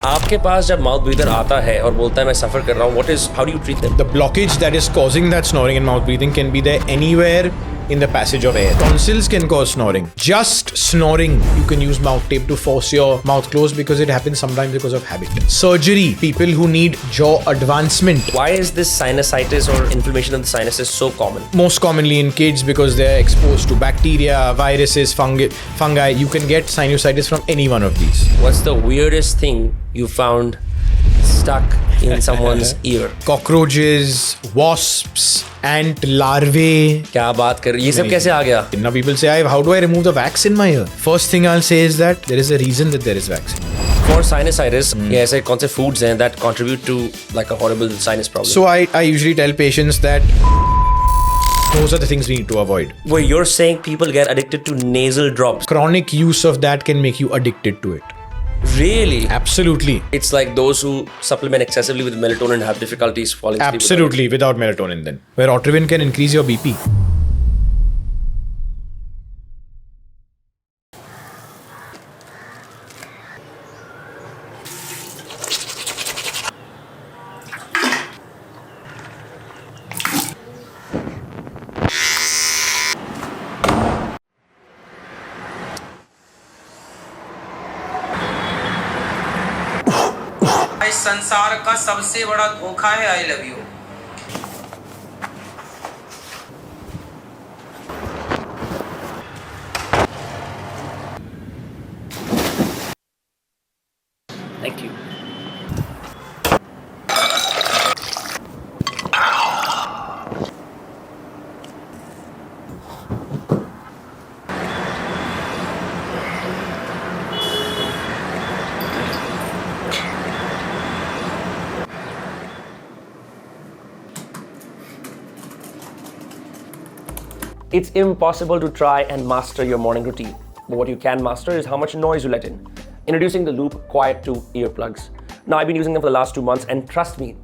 आपके पास जब mouth breather आता है और बोलता है मैं सफर कर रहा हूँ, what is, how do you treat them? The blockage that is causing that snoring and mouth breathing can be there anywhere in the passage of air. Tonsils can cause snoring. Just snoring, you can use mouth tape to force your mouth closed because it happens sometimes because of habit. Surgery, people who need jaw advancement. Why is this sinusitis or inflammation of the sinuses so common? Most commonly in kids because they're exposed to bacteria, viruses, fungi. You can get sinusitis from any one of these. What's the weirdest thing you found stuck in someone's ear? Cockroaches, wasps, ant larvae. क्या बात कर रही है? ये सब कैसे आ गया? Now people say, how do I remove the wax in my ear? First thing I'll say is that there is a reason that there is wax. For sinusitis, ये ऐसे कौन से foods हैं that contribute to like a horrible sinus problem? So I usually tell patients that those are the things we need to avoid. Wait, you're saying people get addicted to nasal drops? Chronic use of that can make you addicted to it. Really? Absolutely. It's like those who supplement excessively with melatonin have difficulties falling asleep. Absolutely, without melatonin then. Where Otorhin can increase your BP. इस संसार का सबसे बड़ा धोखा है I love you. Thank you. It's impossible to try and master your morning routine. But what you can master is how much noise you let in. Introducing the Loop Quiet 2 earplugs. Now, I've been using them for the last 2 months, and trust me,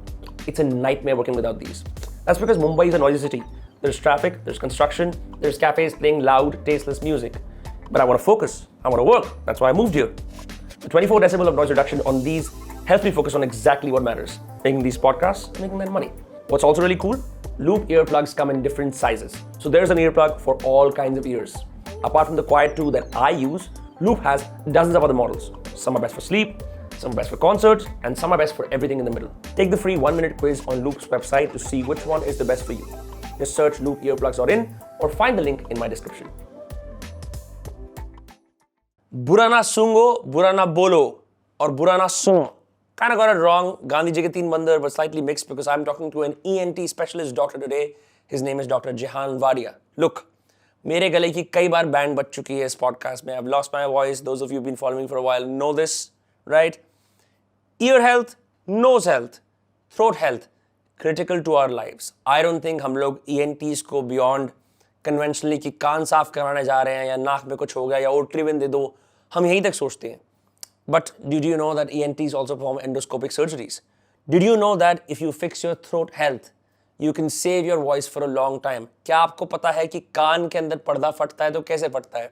it's a nightmare working without these. That's because Mumbai is a noisy city. There's traffic, there's construction, there's cafes playing loud, tasteless music. But I want to focus, I want to work. That's why I moved here. The 24 decibel of noise reduction on these helps me focus on exactly what matters, making these podcasts, making that money. What's also really cool, Loop earplugs come in different sizes. So there's an earplug for all kinds of ears. Apart from the Quiet 2 that I use, Loop has dozens of other models. Some are best for sleep, some are best for concerts, and some are best for everything in the middle. Take the free 1-minute quiz on Loop's website to see which one is the best for you. Just search Loop earplugs.in or find the link in my description. बुरा ना सूंगो, बुरा ना बोलो, और बुरा ना सुनो. Kind of got it wrong. Gandhi ji ke teen bandar, but slightly mixed because I'm talking to an ENT specialist doctor today. His name is Dr. Jehaan Wadia. Look, मेरे गले की कई बार बैंड बज चुकी है इस podcast में. I've lost my voice. Those of you who've been following me for a while know this, right? Ear health, nose health, throat health, critical to our lives. I don't think हम लोग ENTs को beyond conventionally कि कान साफ कराने जा रहे हैं या नाक में कुछ हो गया या Otorhin दे दो, हम यहीं तक सोचते हैं. But did you know that ENTs also perform endoscopic surgeries? Did you know that if you fix your throat health, you can save your voice for a long time? क्या आपको पता है कि कान के अंदर पर्दा फटता है तो कैसे फटता है?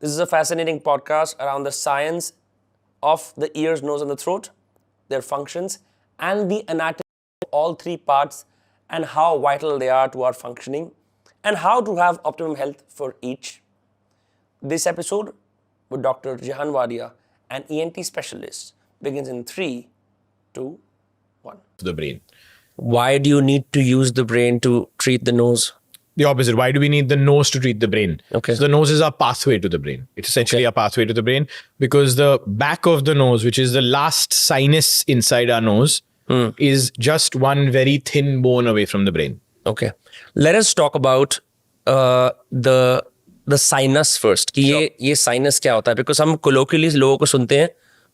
This is a fascinating podcast around the science of the ears, nose and the throat, their functions, and the anatomy of all three parts and how vital they are to our functioning and how to have optimum health for each. This episode with Dr. Jehaan Wadia, an ENT specialist, begins in 3, 2, 1. The brain. Why do you need to use the brain to treat the nose? The opposite. Why do we need the nose to treat the brain? Okay. So the nose is our pathway to the brain. It's essentially a pathway to the brain because the back of the nose, which is the last sinus inside our nose, is just one very thin bone away from the brain. Okay. Let us talk about the sinus first. कि ये sinus क्या होता है? Because हम colloquially लोगों को सुनते हैं,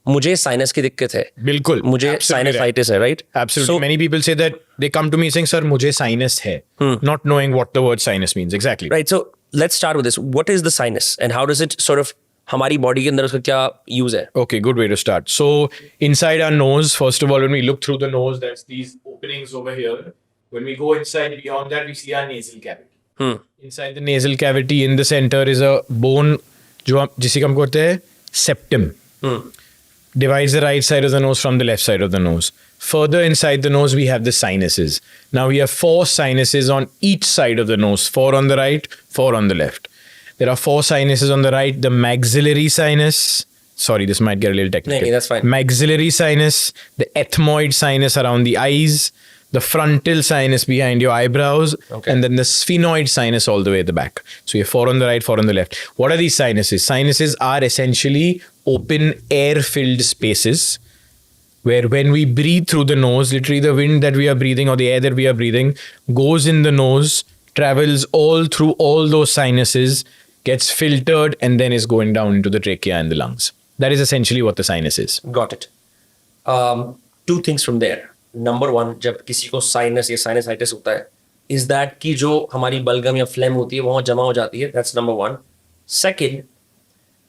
मुझे sinus की दिक्कत है. बिल्कुल. मुझे sinusitis है, right? Absolutely. So, many people say that they come to me saying, "Sir, मुझे sinus है," not knowing what the word sinus means exactly. Right. So let's start with this. What is the sinus and how does it sort of हमारी body के अंदर उसका क्या use है? Okay, good way to start. So inside our nose, first of all, when we look through the nose, there's these openings over here. When we go inside, beyond that, we see our nasal cavity. Inside the nasal cavity, in the center is a bone, जिसे हम कहते हैं septum. divides the right side of the nose from the left side of the nose. Further inside the nose, we have the sinuses. Now we have 4 sinuses on each side of the nose, 4 on the right, 4 on the left. There are 4 sinuses on the right, the maxillary sinus. Sorry, this might get a little technical. No, that's fine. Maxillary sinus, the ethmoid sinus around the eyes, the frontal sinus behind your eyebrows, and then the sphenoid sinus all the way at the back. So you have 4 on the right, 4 on the left. What are these sinuses? Sinuses are essentially open air-filled spaces where when we breathe through the nose, literally the wind that we are breathing or the air that we are breathing goes in the nose, travels all through all those sinuses, gets filtered, and then is going down into the trachea and the lungs. That is essentially what the sinus is. Got it. 2 things from there. Number 1, जब किसी को sinus या sinusitis होता है, is that कि जो हमारी बलगम या फ्लेम होती है वहाँ जमा हो जाती है. That's number 1. Second,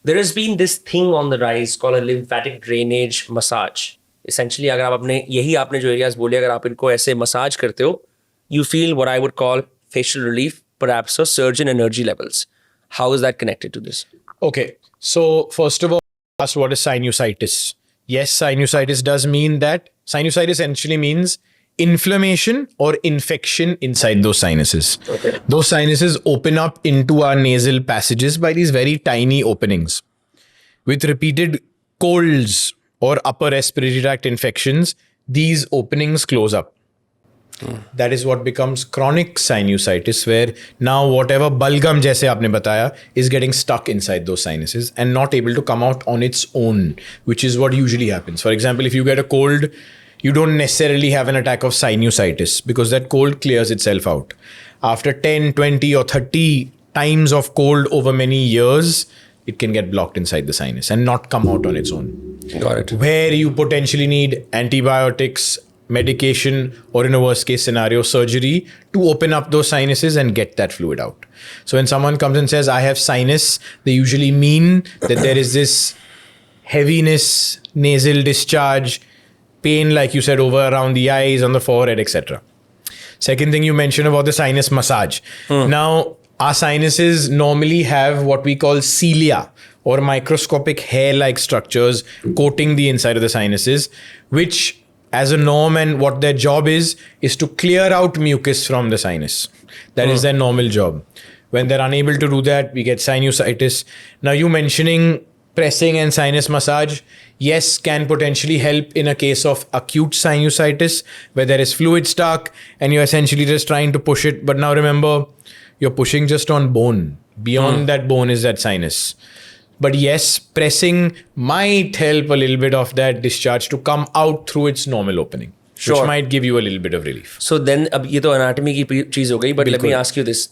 there has been this thing on the rise called a lymphatic drainage massage. Essentially, अगर आप अपने यही आपने जो areas बोले, अगर आप इनको ऐसे massage करते हो, you feel what I would call facial relief, perhaps a surge in energy levels. How is that connected to this? Okay, so first of all, ask what is sinusitis. Yes, sinusitis does mean that. Sinusitis essentially means inflammation or infection inside those sinuses. Okay. Those sinuses open up into our nasal passages by these very tiny openings. With repeated colds or upper respiratory tract infections, these openings close up. That is what becomes chronic sinusitis, where now whatever balgam jaise aapne bataya is getting stuck inside those sinuses and not able to come out on its own, which is what usually happens. For example, if you get a cold, you don't necessarily have an attack of sinusitis because that cold clears itself out. After 10, 20 or 30 times of cold over many years, it can get blocked inside the sinus and not come out on its own. Got it. Where you potentially need antibiotics, medication, or in a worst case scenario, surgery to open up those sinuses and get that fluid out. So when someone comes and says, I have sinus, they usually mean that there is this heaviness, nasal discharge, pain, like you said, over around the eyes, on the forehead, etc. Second thing you mentioned about the sinus massage. Now, our sinuses normally have what we call cilia, or microscopic hair-like structures coating the inside of the sinuses, which as a norm, and what their job is to clear out mucus from the sinus. That is their normal job. When they're unable to do that, we get sinusitis. Now, you mentioning pressing and sinus massage, yes, can potentially help in a case of acute sinusitis, where there is fluid stuck and you're essentially just trying to push it. But now remember, you're pushing just on bone. Beyond that bone is that sinus. But yes, pressing might help a little bit of that discharge to come out through its normal opening, which might give you a little bit of relief. So then, अब ये तो anatomy की चीज हो गई, but let me ask you this.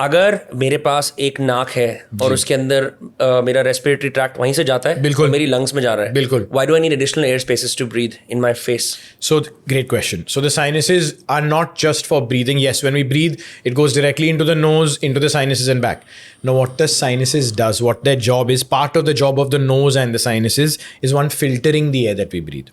अगर मेरे पास एक नाक है और उसके अंदर मेरा respiratory tract वहीं से जाता है, बिल्कुल, और मेरी lungs में जा रहा है, बिल्कुल. Why do I need additional air spaces to breathe in my face? So great question. So the sinuses are not just for breathing. Yes, when we breathe, it goes directly into the nose, into the sinuses and back. Now what the sinuses does, what their job is, part of the job of the nose and the sinuses is one, filtering the air that we breathe.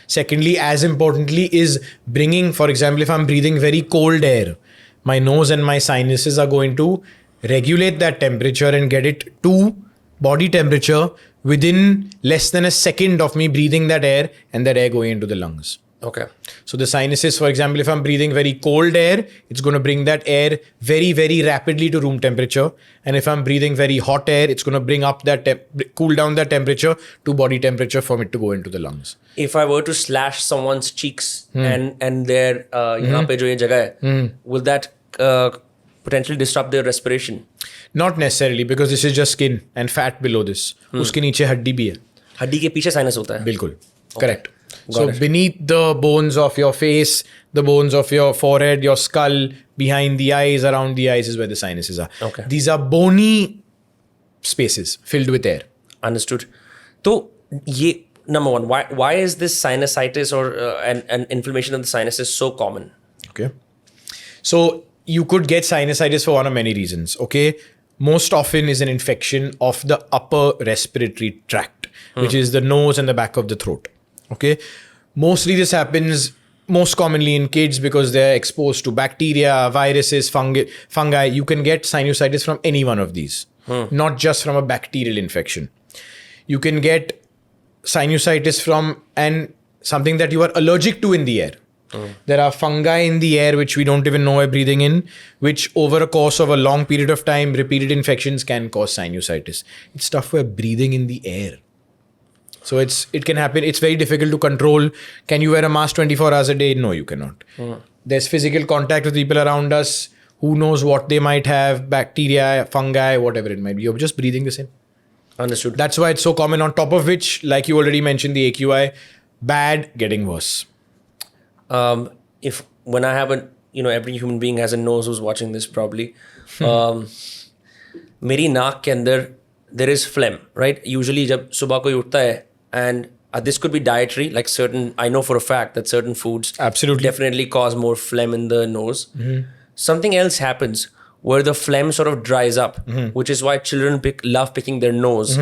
Secondly, as importantly, is bringing, for example, if I'm breathing very cold air, my nose and my sinuses are going to regulate that temperature and get it to body temperature within less than a second of me breathing that air and that air going into the lungs. Okay. So the sinuses, for example, if I'm breathing very cold air, it's going to bring that air very, very rapidly to room temperature. And if I'm breathing very hot air, it's going to bring up that, cool down that temperature to body temperature for it to go into the lungs. If I were to slash someone's cheeks and their यहाँ पे जो ये जगह है, will that potentially disrupt their respiration? Not necessarily, because this is just skin and fat below this. उसके नीचे हड्डी भी है. हड्डी के पीछे साइनस होता है. बिल्कुल. Correct. So beneath the bones of your face, the bones of your forehead, your skull, behind the eyes, around the eyes is where the sinuses are. Okay. These are bony spaces filled with air. Understood. So, ये, number one, why is this sinusitis or an inflammation of the sinuses so common? Okay. So you could get sinusitis for one of many reasons. Okay. Most often is an infection of the upper respiratory tract, which is the nose and the back of the throat. Okay. Mostly this happens most commonly in kids because they're exposed to bacteria, viruses, fungi. You can get sinusitis from any one of these, not just from a bacterial infection. You can get sinusitis from something that you are allergic to in the air. There are fungi in the air which we don't even know we're breathing in, which over a course of a long period of time, repeated infections can cause sinusitis. It's stuff we're breathing in the air. So it can happen. It's very difficult to control. Can you wear a mask 24 hours a day? No, you cannot. There's physical contact with people around us. Who knows what they might have, bacteria, fungi, whatever it might be. You're just breathing this in. Understood. That's why it's so common. On top of which, like you already mentioned, the AQI, bad getting worse. If when I have every human being has a nose who's watching this probably. मेरी नाक के अंदर there is phlegm, right? Usually जब सुबह कोई उठता है and this could be dietary, like certain, I know for a fact that certain foods Absolutely definitely cause more phlegm in the nose. Something else happens where the phlegm sort of dries up, which is why children love picking their nose.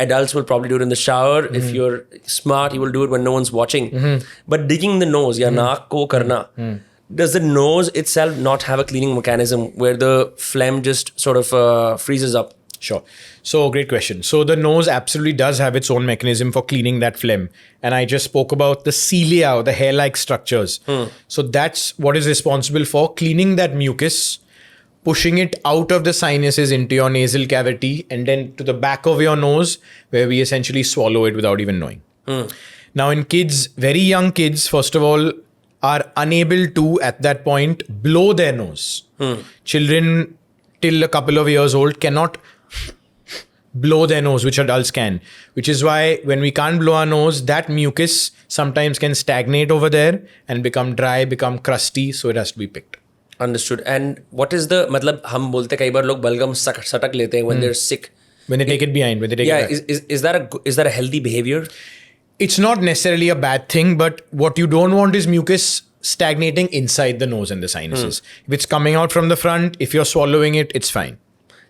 Adults will probably do it in the shower. If you're smart, you will do it when no one's watching. But digging the nose, ya naak ko karna, does the nose itself not have a cleaning mechanism where the phlegm just sort of freezes up? Sure. So great question. So the nose absolutely does have its own mechanism for cleaning that phlegm. And I just spoke about the cilia or the hair-like structures. So that's what is responsible for cleaning that mucus, pushing it out of the sinuses into your nasal cavity and then to the back of your nose where we essentially swallow it without even knowing. Now in kids, very young kids, first of all, are unable to, at that point, blow their nose. Children till a couple of years old cannot blow their nose, which adults can. Which is why when we can't blow our nose, that mucus sometimes can stagnate over there and become dry, become crusty, so it has to be picked. Understood. And what is the, मतलब हम बोलते कई बार लोग बलगम सटक लेते हैं when they're sick. When they take it behind, when they take it back. Is that a healthy behavior? It's not necessarily a bad thing, but what you don't want is mucus stagnating inside the nose and the sinuses. If it's coming out from the front, if you're swallowing it, it's fine.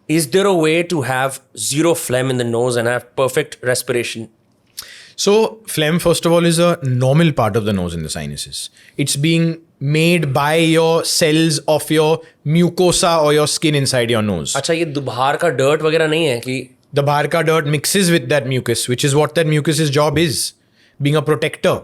Is there a way to have zero phlegm in the nose and have perfect respiration? So phlegm, first of all, is a normal part of the nose and the sinuses. It's being made by your cells of your mucosa or your skin inside your nose. अच्छा ये बाहर का dirt वगैरह नहीं है कि The bahar ka dirt mixes with that mucus, which is what that mucus's job is, being a protector.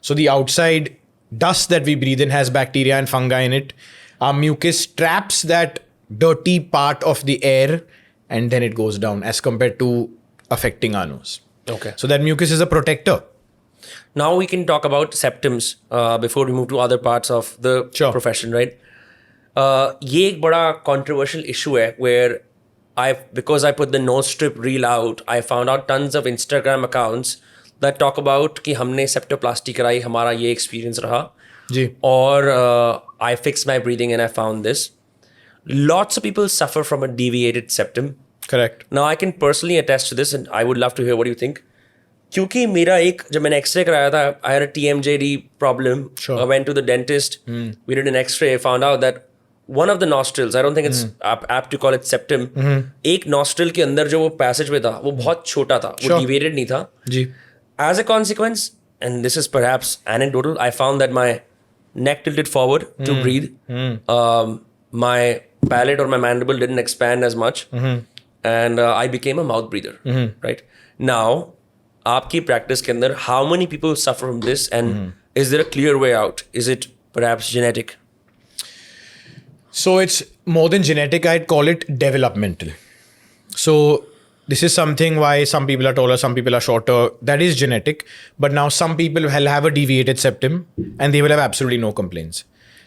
So the outside dust that we breathe in has bacteria and fungi in it. Our mucus traps that dirty part of the air and then it goes down as compared to affecting our nose. Okay. So that mucus is a protector. Now we can talk about septums before we move to other parts of the profession, right? ये एक बड़ा controversial issue है where because I put the nose strip reel out, I found out tons of Instagram accounts that talk about कि हमने septoplasty कराई, हमारा ये experience रहा. जी. Or I fixed my breathing and I found this. Lots of people suffer from a deviated septum. Correct. Now I can personally attest to this and I would love to hear what you think. क्योंकि मेरा एक जब मैंने x ray कराया था, I had a TMJD problem. Sure. I went to the dentist. We did an X-ray. Found out that one of the nostrils, I don't think it's apt to call it septum. एक nostril के अंदर जो वो passage में था, वो बहुत छोटा था. वो deviated नहीं था. जी. As a consequence, and this is perhaps anecdotal, I found that my neck tilted forward to breathe. My palate or my mandible didn't expand as much, and I became a mouth breather. Right now. आपकी practice के अंदर, how many people suffer from this and is there a clear way out? Is it perhaps genetic? So it's more than genetic, I'd call it developmental. So this is something why some people are taller, some people are shorter. That is genetic. But now some people will have a deviated septum and they will have absolutely no complaints.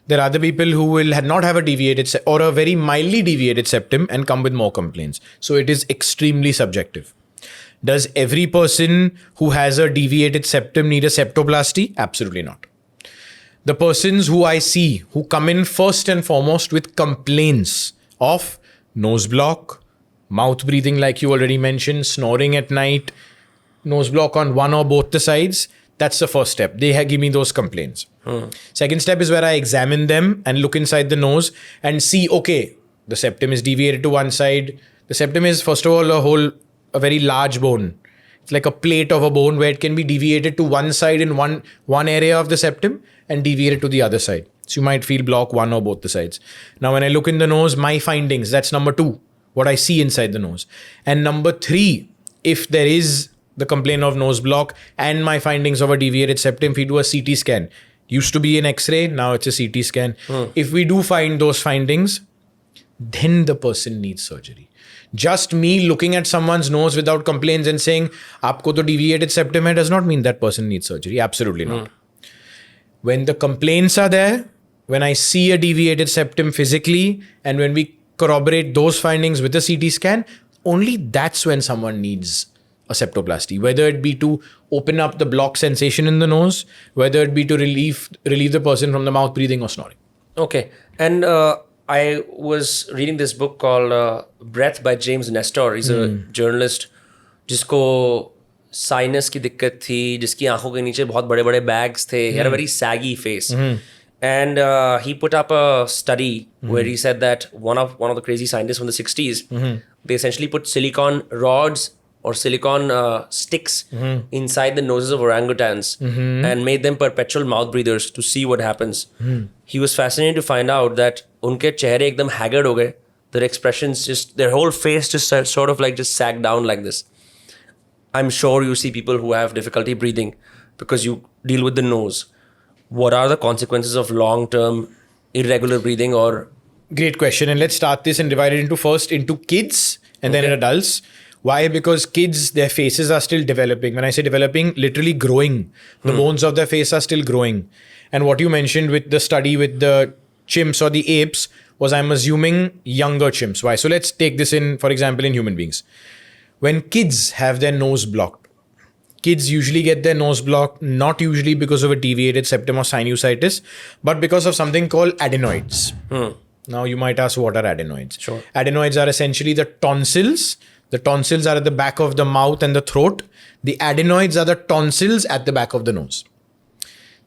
There are other people who will not have a deviated or a very mildly deviated septum and come with more complaints. So it is extremely subjective. Does every person who has a deviated septum need a septoplasty? Absolutely not. The persons who I see who come in first and foremost with complaints of nose block, mouth breathing like you already mentioned, snoring at night, nose block on one or both the sides, that's the first step. They give me those complaints. Second step is where I examine them and look inside the nose and see, okay, the septum is deviated to one side. The septum is first of all a very large bone. It's like a plate of a bone where it can be deviated to one side in one area of the septum and deviated to the other side. So you might feel block one or both the sides. Now, when I look in the nose, my findings, that's number 2, what I see inside the nose. And number 3, if there is the complaint of nose block and my findings of a deviated septum, if we do a CT scan, used to be an X-ray, now it's a CT scan. If we do find those findings, then the person needs surgery. Just me looking at someone's nose without complaints and saying, "Aapko to deviated septum hai," does not mean that person needs surgery. Absolutely not. When the complaints are there, when I see a deviated septum physically, and when we corroborate those findings with a CT scan, only that's when someone needs a septoplasty, whether it be to open up the block sensation in the nose, whether it be to relieve the person from the mouth breathing or snoring. Okay. And I was reading this book called Breath by James Nestor. He's a journalist जिसको sinus की दिक्कत थी, जिसकी आंखों के नीचे बहुत बड़े बड़े bags थे. He had a very saggy face. And he put up a study where he said that one of the crazy scientists from the 60s, they essentially put silicone rods or silicone sticks inside the noses of orangutans and made them perpetual mouth breathers to see what happens. He was fascinated to find out that unke chehre ekdam haggard ho gaye. Their expressions just, their whole face just sort of like just sag down like this. I'm sure you see people who have difficulty breathing because you deal with the nose. What are the consequences of long-term irregular breathing or... Great question. And let's start this and divide it into kids and then in adults. Why? Because kids, their faces are still developing. When I say developing, literally growing. The bones of their face are still growing. And what you mentioned with the study with the chimps or the apes was, I'm assuming, younger chimps. Why? So let's take this in, for example, in human beings. When kids have their nose blocked, kids usually get their nose blocked, not usually because of a deviated septum or sinusitis, but because of something called adenoids. Now you might ask, what are adenoids? Sure. Adenoids are essentially the tonsils. The tonsils are at the back of the mouth and the throat. The adenoids are the tonsils at the back of the nose.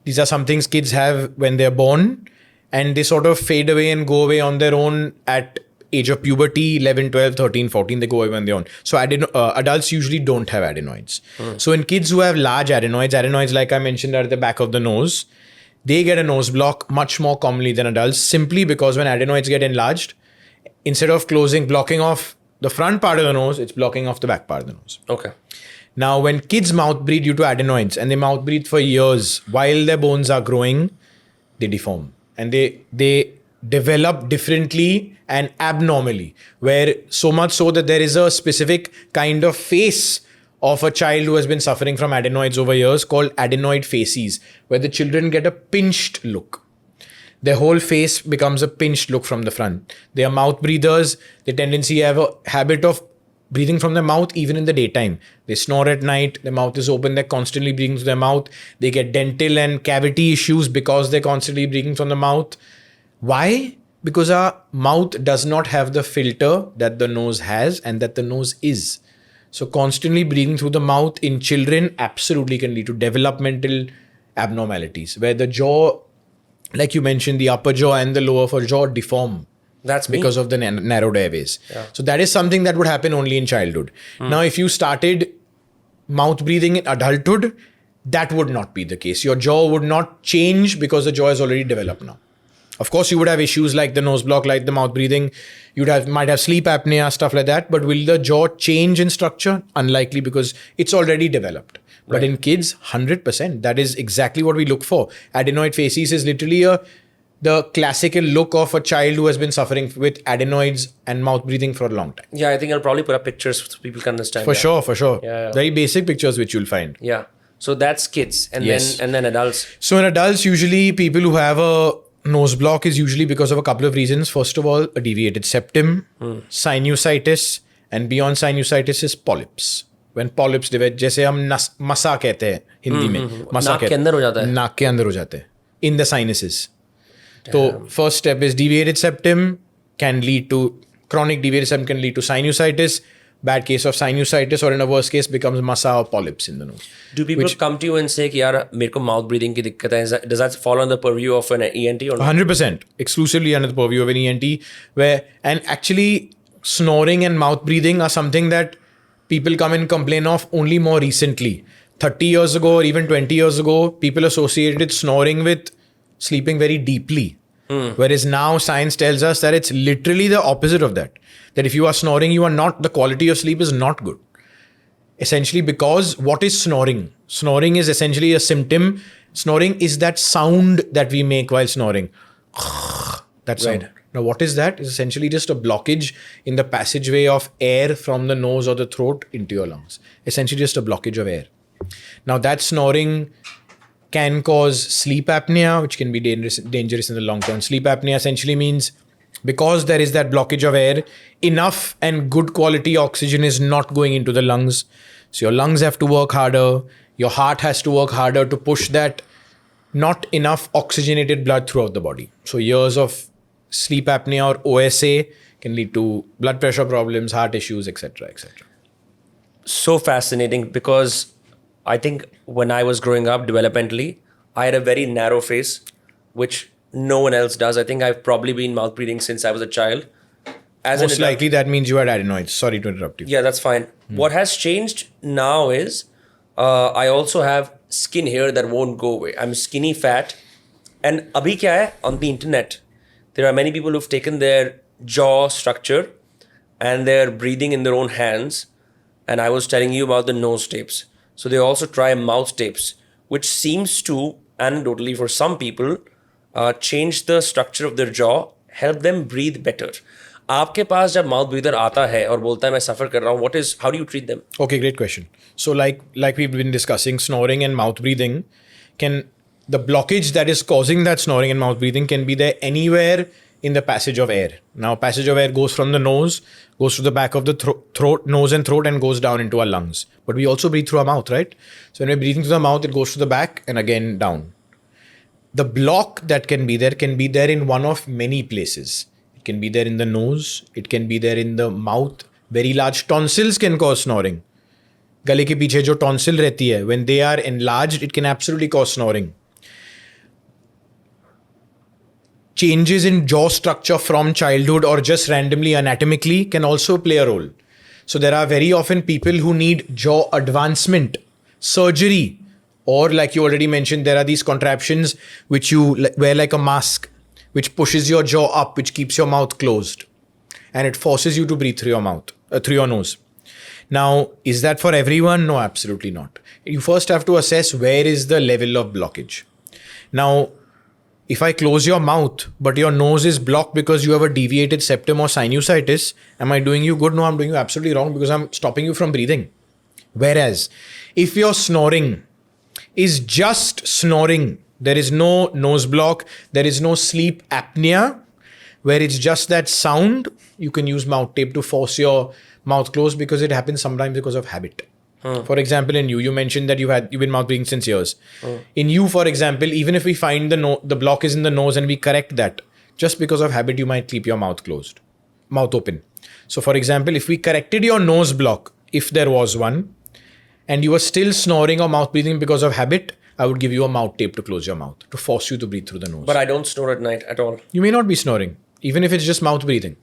These are some things kids have when they're born, and they sort of fade away and go away on their own at age of puberty, 11, 12, 13, 14, they go away on their own. So adults usually don't have adenoids. So in kids who have large adenoids like I mentioned are at the back of the nose, they get a nose block much more commonly than adults, simply because when adenoids get enlarged, instead of blocking off the front part of the nose, it's blocking off the back part of the nose. Okay. Now, when kids mouth breathe due to adenoids and they mouth breathe for years while their bones are growing, they deform and they develop differently and abnormally, where so much so that there is a specific kind of face of a child who has been suffering from adenoids over years called adenoid facies, where the children get a pinched look. Their whole face becomes a pinched look from the front. They are mouth breathers. They tendency have a habit of breathing from their mouth even in the daytime. They snore at night. Their mouth is open. They're constantly breathing through their mouth. They get dental and cavity issues because they're constantly breathing from the mouth. Why? Because our mouth does not have the filter that the nose has and that the nose is. So constantly breathing through the mouth in children absolutely can lead to developmental abnormalities, where the jaw, like you mentioned, the upper jaw and the lower jaw deform. That's because of the narrowed airways. Yeah. So that is something that would happen only in childhood. Now, if you started mouth breathing in adulthood, that would not be the case. Your jaw would not change because the jaw is already developed now. Of course, you would have issues like the nose block, like the mouth breathing. Might have sleep apnea, stuff like that. But will the jaw change in structure? Unlikely, because it's already developed. But in kids, 100%. That is exactly what we look for. Adenoid facies is literally the classical look of a child who has been suffering with adenoids and mouth breathing for a long time. Yeah, I think I'll probably put up pictures so people can understand. For sure. Yeah. Very basic pictures which you'll find. Yeah. So that's kids and then adults. So in adults, usually people who have a nose block is usually because of a couple of reasons. First of all, a deviated septum, sinusitis, and beyond sinusitis is polyps. When polyps develop, जैसे हम मसा कहते हैं हिंदी में, नाक के अंदर हो जाता है. नाक के अंदर हो जाते हैं. In the sinuses. So first step is deviated septum can lead to chronic deviated septum can lead to sinusitis. Bad case of sinusitis, or in a worst case becomes masa or polyps in the nose. Do people come to you and say कि यार मेरे को mouth breathing की दिक्कत है? Does that fall under the purview of an ENT or not? 100%, exclusively under the purview of an ENT. And actually snoring and mouth breathing are something that people come and complain of only more recently. 30 years ago or even 20 years ago, people associated snoring with sleeping very deeply. Whereas now science tells us that it's literally the opposite of that. That if you are snoring, the quality of sleep is not good. Essentially, because what is snoring? Snoring is essentially a symptom. Snoring is that sound that we make while snoring. That sound. Right. Now, what is that? It's essentially just a blockage in the passageway of air from the nose or the throat into your lungs. Essentially, just a blockage of air. Now, that snoring can cause sleep apnea, which can be dangerous in the long term. Sleep apnea essentially means because there is that blockage of air, enough and good quality oxygen is not going into the lungs. So your lungs have to work harder. Your heart has to work harder to push that not enough oxygenated blood throughout the body. So years of sleep apnea or OSA can lead to blood pressure problems, heart issues, etc., etc. So fascinating, because I think when I was growing up developmentally, I had a very narrow face, which no one else does. I think I've probably been mouth breathing since I was a child. As an Most adult- likely that means you had adenoids. Sorry to interrupt you. Yeah, that's fine. What has changed now is I also have skin here that won't go away. I'm skinny fat. And abhi kya hai? On the internet, there are many people who've taken their jaw structure and they're breathing in their own hands. And I was telling you about the nose tapes. So they also try mouth tapes, which seems to, anecdotally for some people, change the structure of their jaw, help them breathe better. आपके पास जब mouth breather आता है और बोलता है मैं सफर कर रहा हूँ, what is, how do you treat them? Okay, great question. So like we've been discussing, snoring and mouth breathing the blockage that is causing that snoring and mouth breathing can be there anywhere in the passage of air. Now, passage of air goes from the nose, goes to the back of the throat, nose and throat, and goes down into our lungs. But we also breathe through our mouth, right? So when we're breathing through the mouth, it goes to the back and again down. The block that can be there in one of many places. It can be there in the nose. It can be there in the mouth. Very large tonsils can cause snoring. गले के पीछे जो tonsil रहती है, when they are enlarged, it can absolutely cause snoring. Changes in jaw structure from childhood or just randomly anatomically can also play a role. So there are very often people who need jaw advancement, surgery, or like you already mentioned, there are these contraptions which you wear like a mask, which pushes your jaw up, which keeps your mouth closed. And it forces you to breathe through your mouth, through your nose. Now, is that for everyone? No, absolutely not. You first have to assess where is the level of blockage. Now, if I close your mouth, but your nose is blocked because you have a deviated septum or sinusitis, am I doing you good? No, I'm doing you absolutely wrong because I'm stopping you from breathing. Whereas, if your snoring is just snoring, there is no nose block, there is no sleep apnea, where it's just that sound, you can use mouth tape to force your mouth closed because it happens sometimes because of habit. For example, in you mentioned that you've been mouth breathing since years. In you, for example, even if we find the block is in the nose and we correct that, just because of habit, you might keep your mouth closed, mouth open. So, for example, if we corrected your nose block, if there was one, and you were still snoring or mouth breathing because of habit, I would give you a mouth tape to close your mouth, to force you to breathe through the nose. But I don't snore at night at all. You may not be snoring, even if it's just mouth breathing.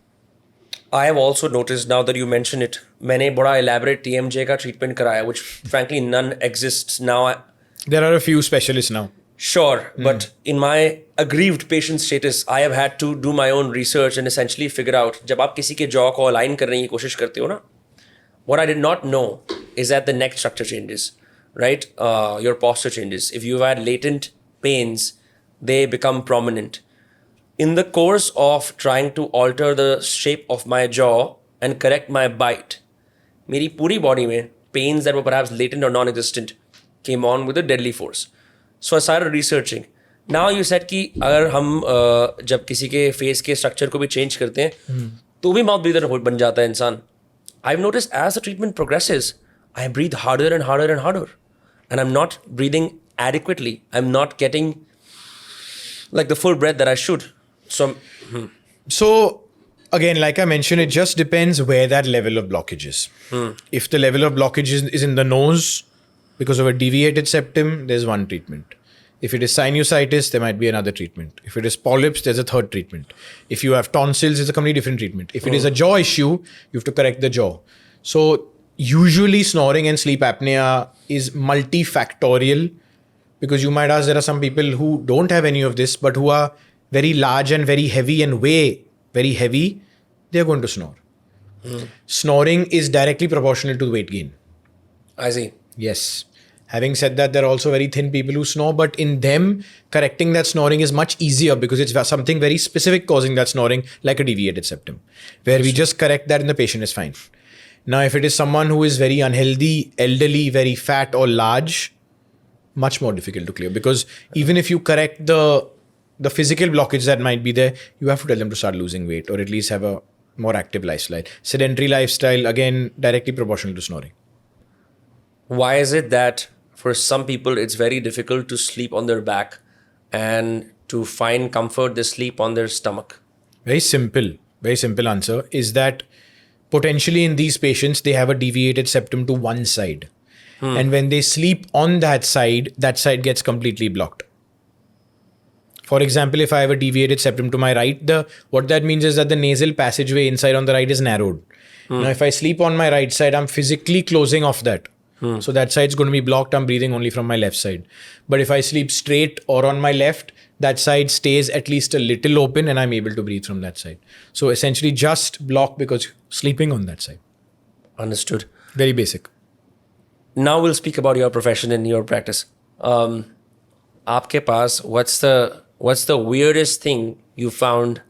I have also noticed, now that you mention it, मैंने बड़ा elaborate TMJ का treatment कराया, which frankly none exists now. There are a few specialists now. Sure, but in my aggrieved patient status, I have had to do my own research and essentially figure out, जब आप किसी के jaw को align करने की कोशिश करते हो ना, what I did not know is that the neck structure changes, right? Your posture changes. If you've had latent pains, they become prominent. In the course of trying to alter the shape of my jaw and correct my bite, मेरी पूरी body में pains that were perhaps latent or non-existent came on with a deadly force. So I started researching. Now you said कि अगर हम जब किसी के face के structure को भी change करते हैं, तो भी mouth breather बन जाता है इंसान. I've noticed as the treatment progresses, I breathe harder and harder and harder. And I'm not breathing adequately. I'm not getting like the full breath that I should. So, again, like I mentioned, it just depends where that level of blockage is. If the level of blockage is in the nose because of a deviated septum, there's one treatment. If it is sinusitis, there might be another treatment. If it is polyps, there's a third treatment. If you have tonsils, it's a completely different treatment. If it is a jaw issue, you have to correct the jaw. So, usually snoring and sleep apnea is multifactorial, because you might ask, there are some people who don't have any of this, but who are very large and very heavy and weigh very heavy, they're going to snore. Snoring is directly proportional to weight gain. I see. Yes. Having said that, there are also very thin people who snore, but in them, correcting that snoring is much easier because it's something very specific causing that snoring, like a deviated septum, where we just correct that and the patient is fine. Now, if it is someone who is very unhealthy, elderly, very fat or large, much more difficult to clear, because even if you correct the physical blockage that might be there, you have to tell them to start losing weight or at least have a more active lifestyle. Sedentary lifestyle, again, directly proportional to snoring. Why is it that for some people it's very difficult to sleep on their back and to find comfort they sleep on their stomach? Very simple answer is that potentially in these patients, they have a deviated septum to one side. And when they sleep on that side gets completely blocked. For example, if I have a deviated septum to my right, what that means is that the nasal passageway inside on the right is narrowed. Now, if I sleep on my right side, I'm physically closing off that. So that side's going to be blocked. I'm breathing only from my left side. But if I sleep straight or on my left, that side stays at least a little open and I'm able to breathe from that side. So essentially just blocked because sleeping on that side. Understood. Very basic. Now we'll speak about your profession and your practice. Aapke paas, what's the weirdest thing you found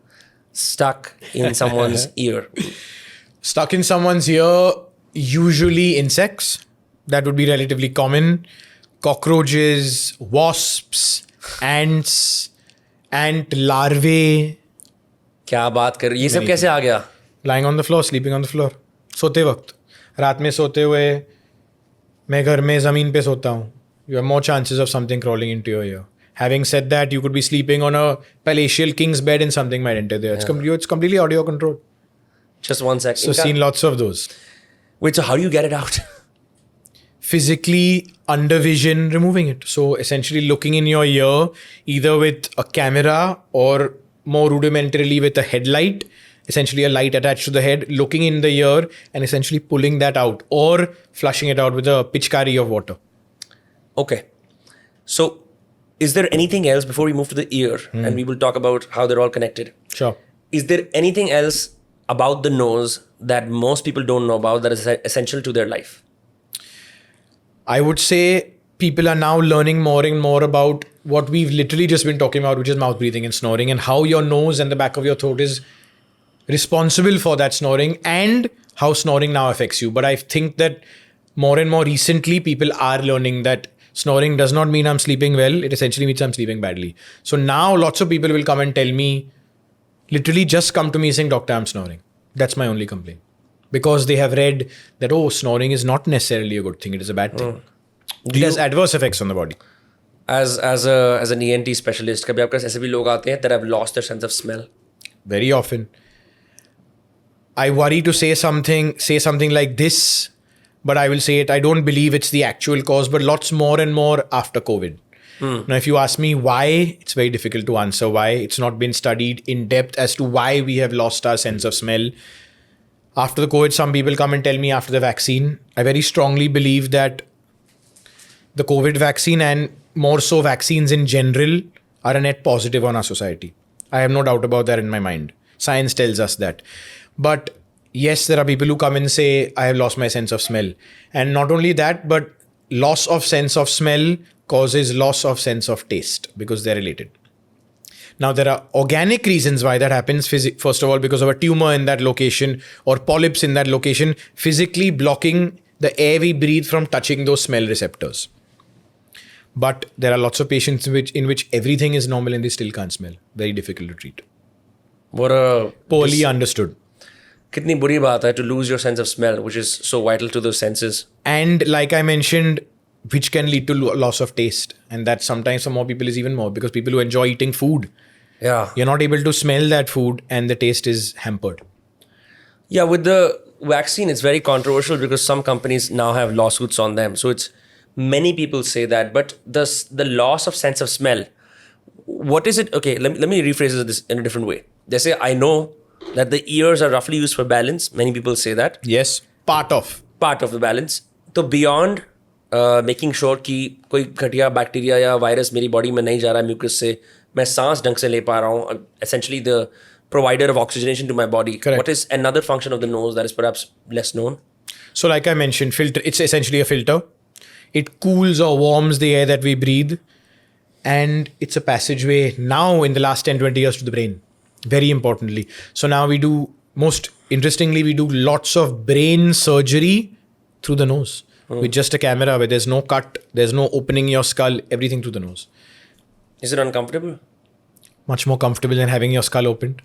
stuck in someone's ear? Stuck in someone's ear, usually insects. That would be relatively common. Cockroaches, wasps, ants, ant larvae. क्या बात कर ये सब कैसे आ गया? Lying on the floor, sleeping on the floor. सोते वक्त. रात में सोते हुए मैं घर में ज़मीन पे सोता हूँ. You have more chances of something crawling into your ear. Having said that, you could be sleeping on a palatial king's bed and something might enter there. It's completely audio controlled. Just one sec. So seen lots of those. Wait, so how do you get it out? Physically, under vision, removing it. So essentially looking in your ear, either with a camera or more rudimentarily with a headlight, essentially a light attached to the head, looking in the ear and essentially pulling that out or flushing it out with a pitchkari of water. Okay. So is there anything else before we move to the ear and we will talk about how they're all connected? Sure. Is there anything else about the nose that most people don't know about that is essential to their life? I would say people are now learning more and more about what we've literally just been talking about, which is mouth breathing and snoring, and how your nose and the back of your throat is responsible for that snoring and how snoring now affects you. But I think that more and more recently, people are learning that snoring does not mean I'm sleeping well. It essentially means I'm sleeping badly. So now lots of people will come and tell me, literally just come to me saying, "Doctor, I'm snoring." That's my only complaint. Because they have read that, snoring is not necessarily a good thing. It is a bad thing. It has adverse effects on the body. As an ENT specialist, कभी आपके पास ऐसे भी लोग आते हैं that have lost their sense of smell? Very often. I worry to say something like this, but I will say it. I don't believe it's the actual cause, but lots more and more after COVID. Now, if you ask me why, it's very difficult to answer why. It's not been studied in depth as to why we have lost our sense of smell. After the COVID, some people come and tell me after the vaccine. I very strongly believe that the COVID vaccine and more so vaccines in general are a net positive on our society. I have no doubt about that in my mind. Science tells us that. But yes, there are people who come and say, I have lost my sense of smell. And not only that, but loss of sense of smell causes loss of sense of taste because they're related. Now, there are organic reasons why that happens. First of all, because of a tumor in that location or polyps in that location, physically blocking the air we breathe from touching those smell receptors. But there are lots of patients in which everything is normal and they still can't smell. Very difficult to treat. What a Poorly understood. कितनी बुरी बात है to lose your sense of smell, which is so vital to those senses. And like I mentioned, which can lead to loss of taste. And that sometimes for more people is even more because people who enjoy eating food, you're not able to smell that food and the taste is hampered. Yeah, with the vaccine, it's very controversial because some companies now have lawsuits on them. So it's many people say that, but the loss of sense of smell, what is it? Okay, let me rephrase this in a different way. They say, I know that the ears are roughly used for balance. Many people say that. Yes, part of the balance. So beyond making sure कि कोई घटिया bacteria या virus मेरी body में नहीं जा रहा है म्यूकस से, मैं सांस ढंग से ले पा रहा हूँ, essentially the provider of oxygenation to my body. Correct. What is another function of the nose that is perhaps less known? So like I mentioned, it's essentially a filter. It cools or warms the air that we breathe. And it's a passageway now in the last 10, 20 years to the brain. Very importantly. So now most interestingly, we do lots of brain surgery through the nose. With just a camera where there's no cut, there's no opening your skull, everything through the nose. Is it uncomfortable? Much more comfortable than having your skull opened.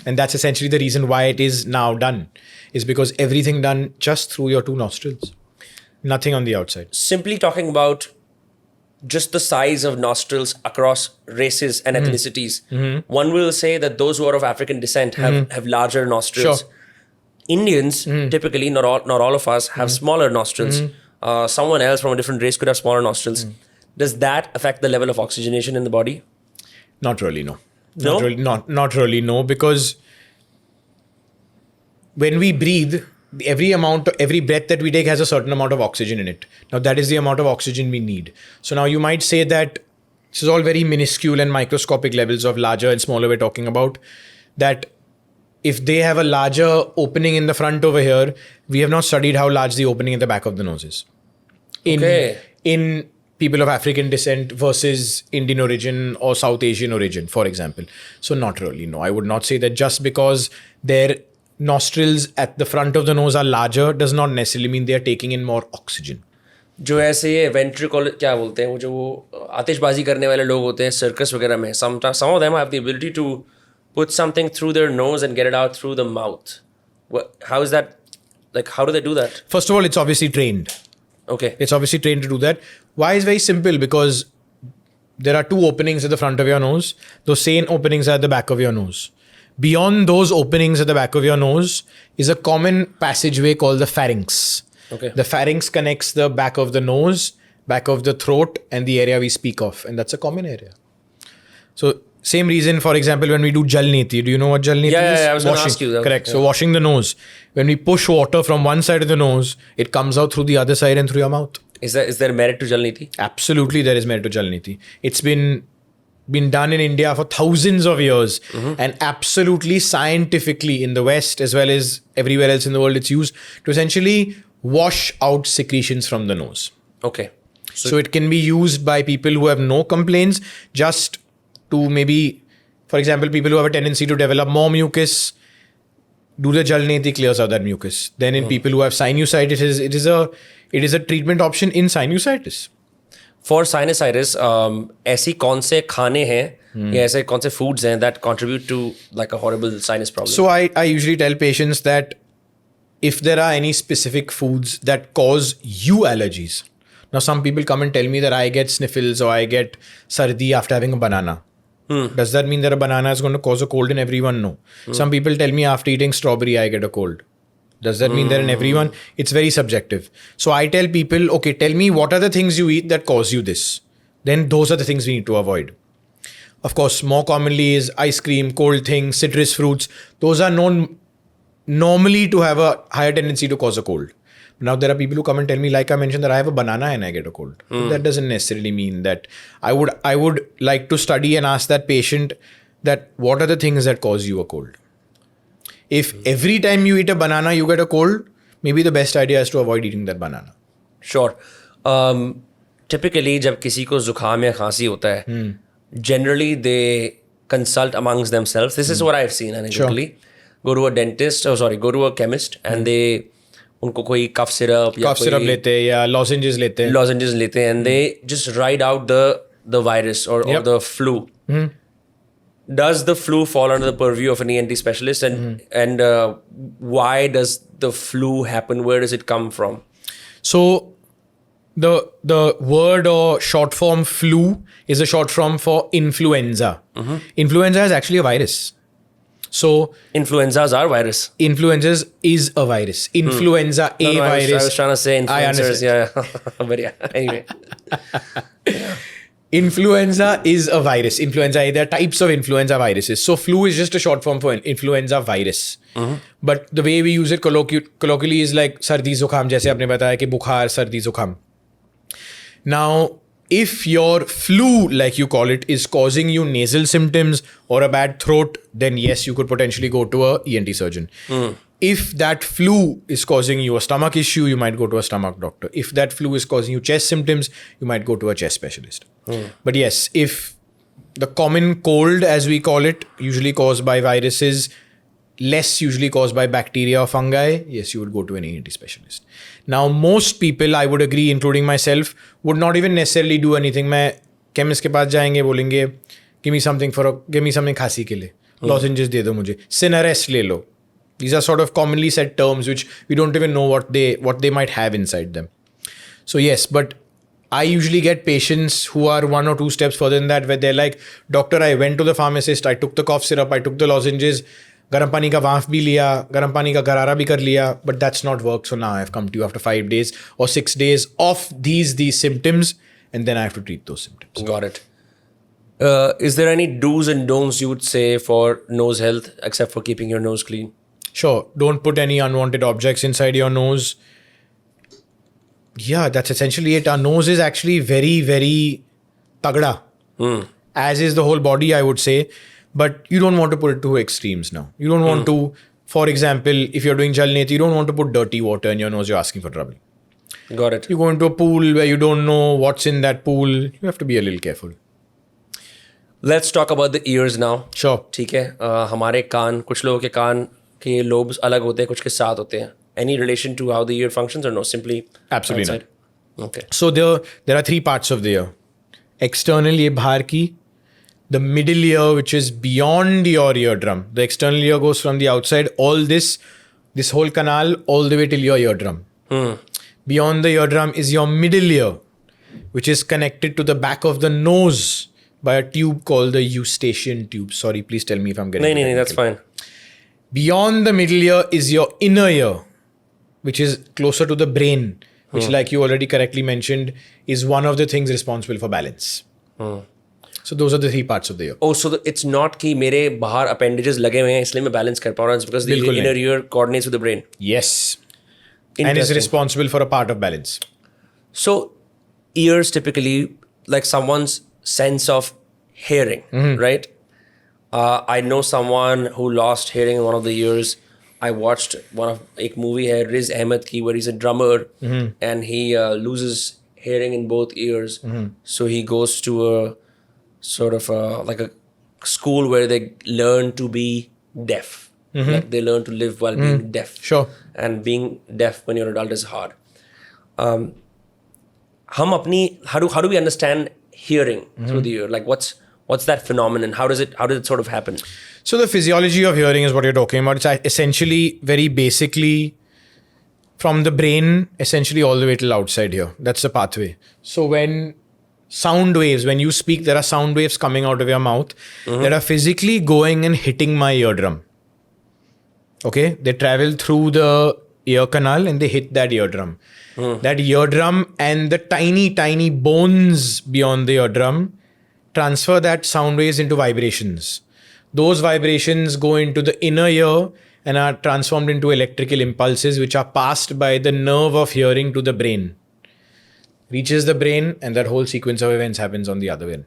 And that's essentially the reason why it is now done. Is because everything done just through your two nostrils. Nothing on the outside. Simply talking about just the size of nostrils across races and ethnicities, one will say that those who are of African descent have larger nostrils. Sure. Indians, typically, not all of us, have smaller nostrils. Someone else from a different race could have smaller nostrils. Does that affect the level of oxygenation in the body? Not really, no. No? Not really, no. Because when we breathe, every breath that we take has a certain amount of oxygen in it. Now that is the amount of oxygen we need. So now you might say that this is all very minuscule and microscopic levels of larger and smaller we're talking about. That if they have a larger opening in the front over here, we have not studied how large the opening in the back of the nose is. In people of African descent versus Indian origin or South Asian origin, for example. So not really, no. I would not say that just because their nostrils at the front of the nose are larger does not necessarily mean they are taking in more oxygen. जो ऐसे ये ventricle क्या बोलते हैं, वो जो वो आतिशबाजी करने वाले लोग होते हैं सर्कस वगैरह में, some of them have the ability to put something through their nose and get it out through the mouth. How is that? Like, how do they do that? First of all, it's obviously trained. Okay. It's obviously trained to do that. Why is very simple? Because there are two openings at the front of your nose. Those same openings are at the back of your nose. Beyond those openings at the back of your nose is a common passageway called the pharynx. Okay. The pharynx connects the back of the nose, back of the throat, and the area we speak of. And that's a common area. So same reason, for example, when we do jal neti. Do you know what jal neti is? Yeah, I was going to ask you that. Correct. Yeah. So washing the nose. When we push water from one side of the nose, it comes out through the other side and through your mouth. Is there merit to jal neti? Absolutely, there is merit to jal neti. It's been done in India for thousands of years, and absolutely scientifically in the West as well as everywhere else in the world, it's used to essentially wash out secretions from the nose. Okay. So it can be used by people who have no complaints, just to maybe, for example, people who have a tendency to develop more mucus, do the jal neti, clears out that mucus. Then in people who have sinusitis, it is a treatment option in sinusitis. For sinusitis, ऐसी कौन से खाने हैं या ऐसे कौन से foods हैं that contribute to like a horrible sinus problem? So I usually tell patients that if there are any specific foods that cause you allergies. Now some people come and tell me that I get sniffles or I get sardi after having a banana. Does that mean that a banana is going to cause a cold in everyone? No. Some people tell me after eating strawberry I get a cold. Does that mean that in everyone? It's very subjective. So I tell people, okay, tell me what are the things you eat that cause you this? Then those are the things we need to avoid. Of course, more commonly is ice cream, cold things, citrus fruits. Those are known normally to have a higher tendency to cause a cold. Now there are people who come and tell me, like I mentioned, that I have a banana and I get a cold. But that doesn't necessarily mean that. I would like to study and ask that patient that what are the things that cause you a cold? If every time you eat a banana you get a cold, maybe the best idea is to avoid eating that banana. Sure. Typically, जब किसी को जुकाम या खांसी होता है, generally they consult amongst themselves. This is what I've seen anecdotally. Go to a dentist, go to a chemist, and उनको कोई cough syrup लेते हैं या lozenges लेते हैं. And they just ride out the virus or the flu. Does the flu fall under the purview of an ENT specialist, and why does the flu happen? Where does it come from? So the word or short form flu is a short form for influenza. Influenza is actually a virus. So influenzas are virus. Influenzas is a virus. Influenza virus. I was trying to say influencers. Yeah. But yeah. Anyway. Influenza is a virus. There are types of influenza viruses. So flu is just a short form for influenza virus. But the way we use it colloquially is like sardi zukham, जैसे आपने बताया कि बुखार सर्दी zukham. Now, if your flu, like you call it, is causing you nasal symptoms or a bad throat, then yes, you could potentially go to a ENT surgeon. If that flu is causing you a stomach issue, you might go to a stomach doctor. If that flu is causing you chest symptoms, you might go to a chest specialist. But yes, if the common cold, as we call it, usually caused by viruses, less usually caused by bacteria or fungi, yes, you would go to an ENT specialist. Now, most people, I would agree, including myself, would not even necessarily do anything. मैं chemist के पास जाएंगे, बोलेंगे, give me something खांसी के लिए. Lozenges दे दो मुझे. Sinus ले लो. These are sort of commonly said terms which we don't even know what they might have inside them. So yes, but I usually get patients who are 1 or 2 steps further than that, where they're like, doctor, I went to the pharmacist, I took the cough syrup, I took the lozenges, garam pani ka vaaf bhi liya, garam pani ka garara bhi kar liya, but that's not worked. So now I've come to you after 5 days or 6 days of these symptoms, and then I have to treat those symptoms. Got it. Is there any do's and don'ts you would say for nose health, except for keeping your nose clean? Sure. Don't put any unwanted objects inside your nose. Yeah, that's essentially it. Our nose is actually very, very tagda. As is the whole body, I would say. But you don't want to put it to extremes now. You don't want to, for example, if you're doing jalneti, you don't want to put dirty water in your nose. You're asking for trouble. Got it. You go into a pool where you don't know what's in that pool. You have to be a little careful. Let's talk about the ears now. Sure. ठीक है. हमारे कान, कुछ लोगों के कान के lobes अलग होते हैं, कुछ के साथ होते हैं. Any relation to how the ear functions or no? Simply Absolutely outside? not. Okay. So there are 3 parts of the ear. External, ye bahar ki. The middle ear, which is beyond your eardrum. The external ear goes from the outside, all this whole canal, all the way till your eardrum. Beyond the eardrum is your middle ear, which is connected to the back of the nose by a tube called the eustachian tube. Sorry, please tell me if I'm getting it. No, that's fine. Beyond the middle ear is your inner ear, which is closer to the brain, which, like you already correctly mentioned, is one of the things responsible for balance. So those are the 3 parts of the ear. Oh, so it's not कि मेरे बाहर appendages लगे हुए हैं इसलिए मैं balance कर पा रहा हूँ. It's because the inner ear coordinates with the brain. Yes. And is responsible for a part of balance. So ears typically, like someone's sense of hearing, right? I know someone who lost hearing in one of the ears. I watched एक movie है Riz Ahmed की where he's a drummer and he loses hearing in both ears. So he goes to a sort of like a school where they learn to be deaf. Like they learn to live while being deaf. Sure. And being deaf when you're an adult is hard. हम अपनी how do we understand hearing through the ear? Like what's that phenomenon? How does it sort of happen? So the physiology of hearing is what you're talking about. It's essentially, very basically, from the brain, essentially all the way till outside here. That's the pathway. So when sound waves, when you speak, there are sound waves coming out of your mouth that are physically going and hitting my eardrum. Okay? They travel through the ear canal and they hit that eardrum. That eardrum and the tiny, tiny bones beyond the eardrum transfer that sound waves into vibrations. Those vibrations go into the inner ear and are transformed into electrical impulses, which are passed by the nerve of hearing to the brain. Reaches the brain, and that whole sequence of events happens on the other end.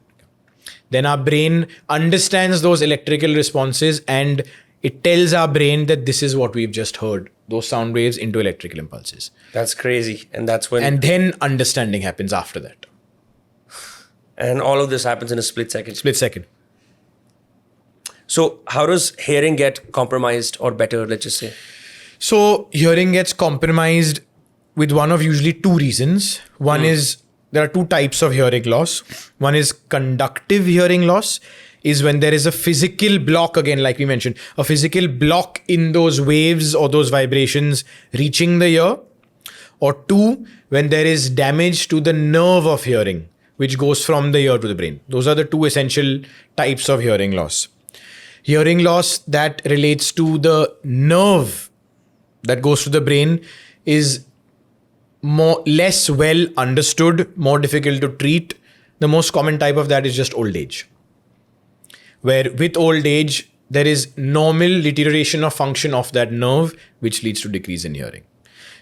Then our brain understands those electrical responses and it tells our brain that this is what we've just heard. Those sound waves into electrical impulses. That's crazy. And that's when... And then understanding happens after that. And all of this happens in a split second. Split second. So how does hearing get compromised or better, let's just say? So hearing gets compromised with one of usually 2 reasons. One is, there are 2 types of hearing loss. One is conductive hearing loss, is when there is a physical block, again, like we mentioned, a physical block in those waves or those vibrations reaching the ear. Or 2, when there is damage to the nerve of hearing, which goes from the ear to the brain. Those are the 2 essential types of hearing loss. Hearing loss that relates to the nerve that goes to the brain is less well understood, more difficult to treat. The most common type of that is just old age, where with old age, there is normal deterioration of function of that nerve, which leads to decrease in hearing.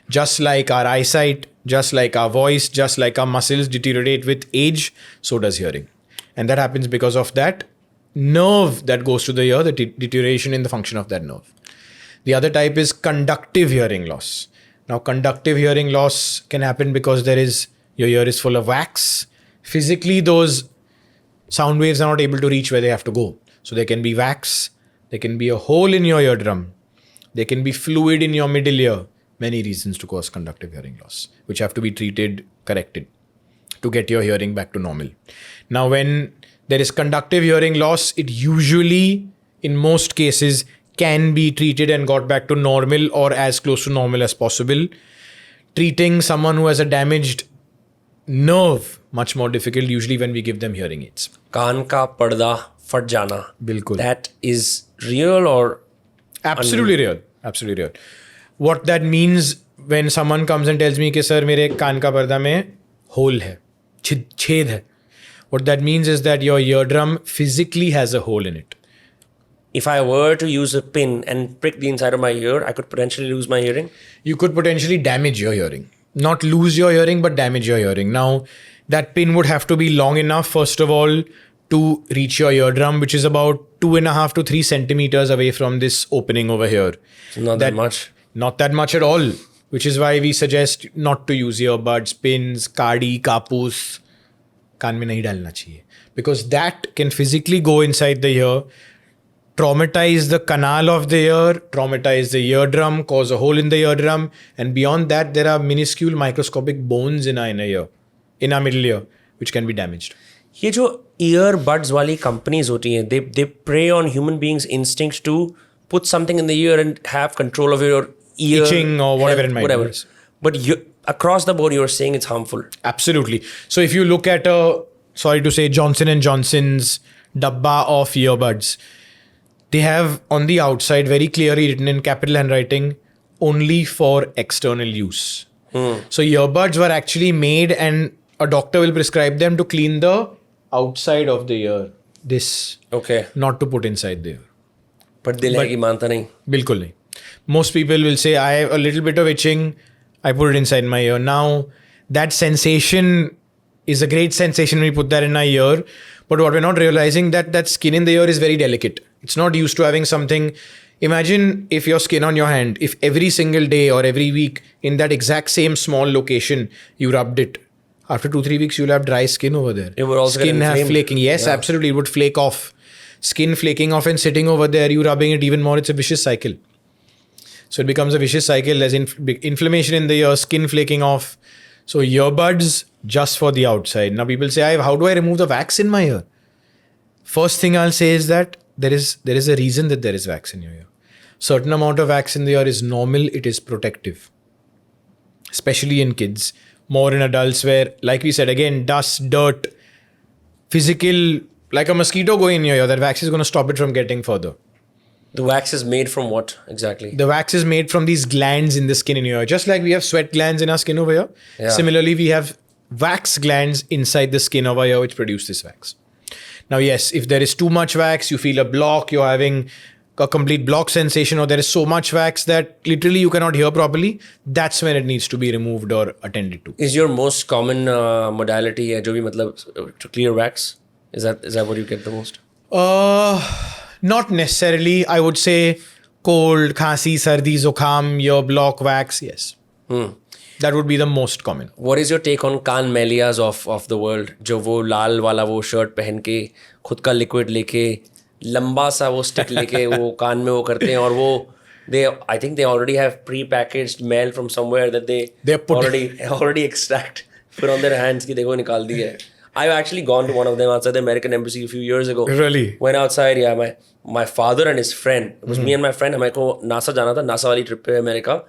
Just like our eyesight, just like our voice, just like our muscles deteriorate with age, so does hearing. And that happens because of that nerve that goes to the ear, the deterioration in the function of that nerve. The other type is conductive hearing loss. Now, conductive hearing loss can happen because your ear is full of wax. Physically, those sound waves are not able to reach where they have to go. So there can be wax, there can be a hole in your eardrum, there can be fluid in your middle ear. Many reasons to cause conductive hearing loss, which have to be treated, corrected to get your hearing back to normal. Now, when there is conductive hearing loss, it usually, in most cases, can be treated and got back to normal or as close to normal as possible. Treating someone who has a damaged nerve, much more difficult, usually when we give them hearing aids. कान का पर्दा फट जाना. बिल्कुल. That is real or Absolutely real. Absolutely real. What that means when someone comes and tells me कि sir मेरे कान का पर्दा में hole है, छेद है. What that means is that your eardrum physically has a hole in it. if I were to use a pin and prick the inside of my ear, I could potentially lose my hearing? You could potentially damage your hearing. Not lose your hearing, but damage your hearing. Now, that pin would have to be long enough, first of all, to reach your eardrum, which is about 2.5 to 3 centimeters away from this opening over here. So not that much. Not that much at all, which is why we suggest not to use earbuds, pins, kadi, kapus. कान में नहीं डालना चाहिए. Because that can physically go inside the ear, traumatize the canal of the ear, traumatize the eardrum, cause a hole in the eardrum, and beyond that, there are minuscule microscopic bones in our inner ear, in our middle ear, which can be damaged. ये जो earbuds वाली companies होती हैं, they prey on human beings' instinct to put something in the ear and have control of your ear, Itching or whatever it might be. whatever. But across the board, you're saying it's harmful. Absolutely. So if you look at sorry to say, Johnson & Johnson's dabba of earbuds, they have on the outside very clearly written in capital handwriting, only for external use. So earbuds were actually made and a doctor will prescribe them to clean the outside of the ear. This. Okay. Not to put inside the ear. But दिल है कि मानता नहीं. बिल्कुल नहीं. Most people will say, I have a little bit of itching, I put it inside my ear. Now, that sensation is a great sensation when we put that in our ear. But what we're not realizing that skin in the ear is very delicate. It's not used to having something. Imagine if your skin on your hand, if every single day or every week in that exact same small location, you rubbed it. After 2-3 weeks, you'll have dry skin over there. It would also skin get have inflamed. flaking. Yes, Yeah. absolutely. It would flake off. Skin flaking off and sitting over there, you rubbing it even more. It's a vicious cycle. So it becomes a vicious cycle. There's inflammation in the ear, skin flaking off. So earbuds just for the outside. Now people say, how do I remove the wax in my ear? First thing I'll say is that there is a reason that there is wax in your ear. Certain amount of wax in the ear is normal. It is protective. Especially in kids. More in adults where, like we said, again, dust, dirt, physical, like a mosquito going in your ear, that wax is going to stop it from getting further. The wax is made from what exactly? The wax is made from these glands in the skin in your ear. Just like we have sweat glands in our skin over here. Yeah. Similarly, we have wax glands inside the skin over here which produce this wax. Now, yes, if there is too much wax, you feel a block, you're having a complete block sensation, or there is so much wax that literally you cannot hear properly, that's when it needs to be removed or attended to. Is your most common modality जो भी मतलब to clear wax? Is that what you get the most? Not necessarily. I would say cold, khasi, sardi, zukham, ear block, wax, yes. That would be the most common. What is your take on Kaan Melias of the world? जो वो लाल वाला वो shirt पहन के खुद का liquid लेके लंबा सा वो स्टिक लेके वो कान में वो करते हैं और वो I think they already have pre-packaged mail from somewhere that they already extract, put on their hands कि देखो निकाल दी है. I've actually gone to one of them outside the American embassy a few years ago. Really? Went outside, yeah. My father and his friend. It was me and my friend. हमें को NASA जाना था, NASA वाली trip पे America.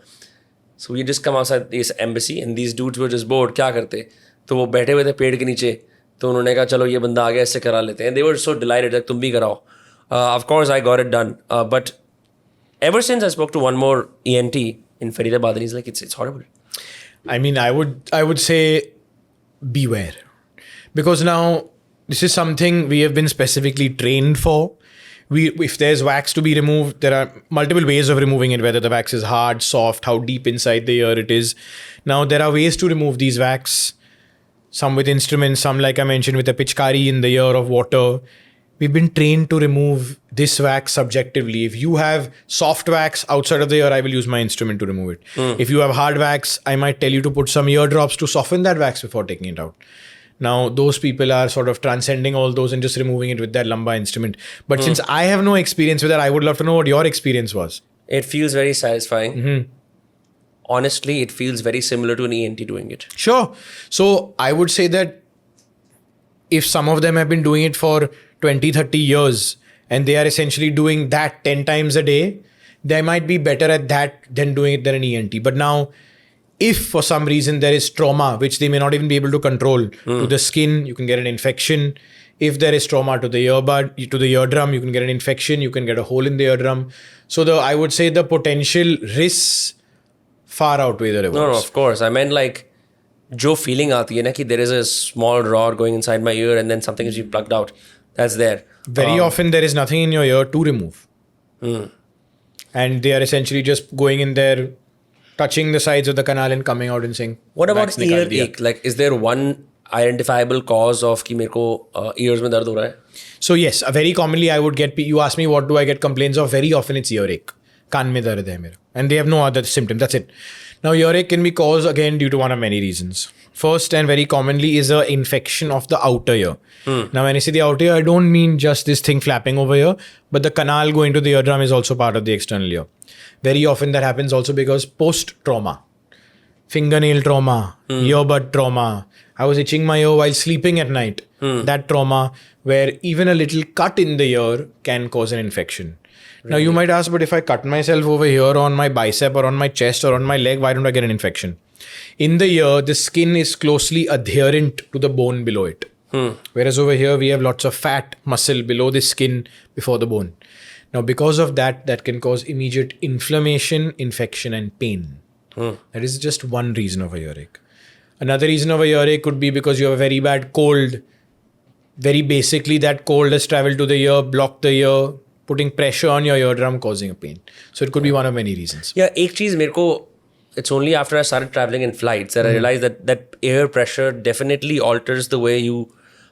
So we just come outside this embassy and these dudes were just bored. क्या करते? तो वो बैठे हुए थे पेड़ के नीचे. तो उन्होंने कहा चलो ये बंदा आ गया इससे करा लेते हैं. They were so delighted that तुम भी कराओ. Of course I got it done. But ever since I spoke to one more ENT in Faridabad and he's like it's horrible. I mean, I would say beware. Because now this is something we have been specifically trained for. If there's wax to be removed, there are multiple ways of removing it, whether the wax is hard, soft, how deep inside the ear it is. Now, there are ways to remove these wax. Some with instruments, some like I mentioned with a pitchkari in the ear of water. we've been trained to remove this wax subjectively. If you have soft wax outside of the ear, I will use my instrument to remove it. If you have hard wax, I might tell you to put some ear drops to soften that wax before taking it out. Now, those people are sort of transcending all those and just removing it with that lumbar instrument. But since I have no experience with that, I would love to know what your experience was. It feels very satisfying. Honestly, it feels very similar to an ENT doing it. Sure. So I would say that if some of them have been doing it for 20, 30 years and they are essentially doing that 10 times a day, they might be better at that than doing it than an ENT. But now, if for some reason there is trauma, which they may not even be able to control, to the skin, you can get an infection. If there is trauma to the earbud, to the eardrum, you can get an infection, you can get a hole in the eardrum. So I would say the potential risks far outweigh the rewards. No, of course. I meant like, jo feeling aati hai na ki there is a small rod going inside my ear and then something is being plugged out. That's there. Very often there is nothing in your ear to remove. And they are essentially just going in there, touching the sides of the canal and coming out and saying, what about "Wax nikal diya." earache? Like, is there one identifiable cause of ki mereko ears mein dard ho raha hai? So yes, very commonly I would get, you ask me what do I get complaints of, very often it's earache. Kaan mein dard hai mera. And they have no other symptom, that's it. Now earache can be caused again due to one of many reasons. First and very commonly is an infection of the outer ear. Now when I say the outer ear, I don't mean just this thing flapping over here, but the canal going to the eardrum is also part of the external ear. Very often that happens also because post-trauma, fingernail trauma, earbud trauma. I was itching my ear while sleeping at night. That trauma where even a little cut in the ear can cause an infection. Now you might ask, but if I cut myself over here on my bicep or on my chest or on my leg, why don't I get an infection? In the ear, the skin is closely adherent to the bone below it. Whereas over here, we have lots of fat muscle below the skin before the bone. Now, because of that, that can cause immediate inflammation, infection, and pain. That is just one reason of a earache. Another reason of a earache could be because you have a very bad cold. Very basically, that cold has traveled to the ear, blocked the ear, putting pressure on your eardrum, causing a pain. So it could be one of many reasons. Yeah, ek cheez mereko, it's only after I started traveling in flights that I realized that air pressure definitely alters the way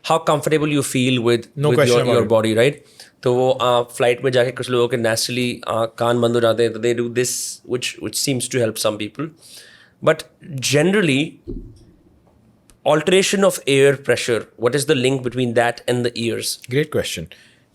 how comfortable you feel with your body, right? तो वो flight में जाके कुछ लोगों के naturally कान बंद हो जाते हैं, तो they do this, which seems to help some people. But generally, alteration of air pressure, what is the link between that and the ears? Great question.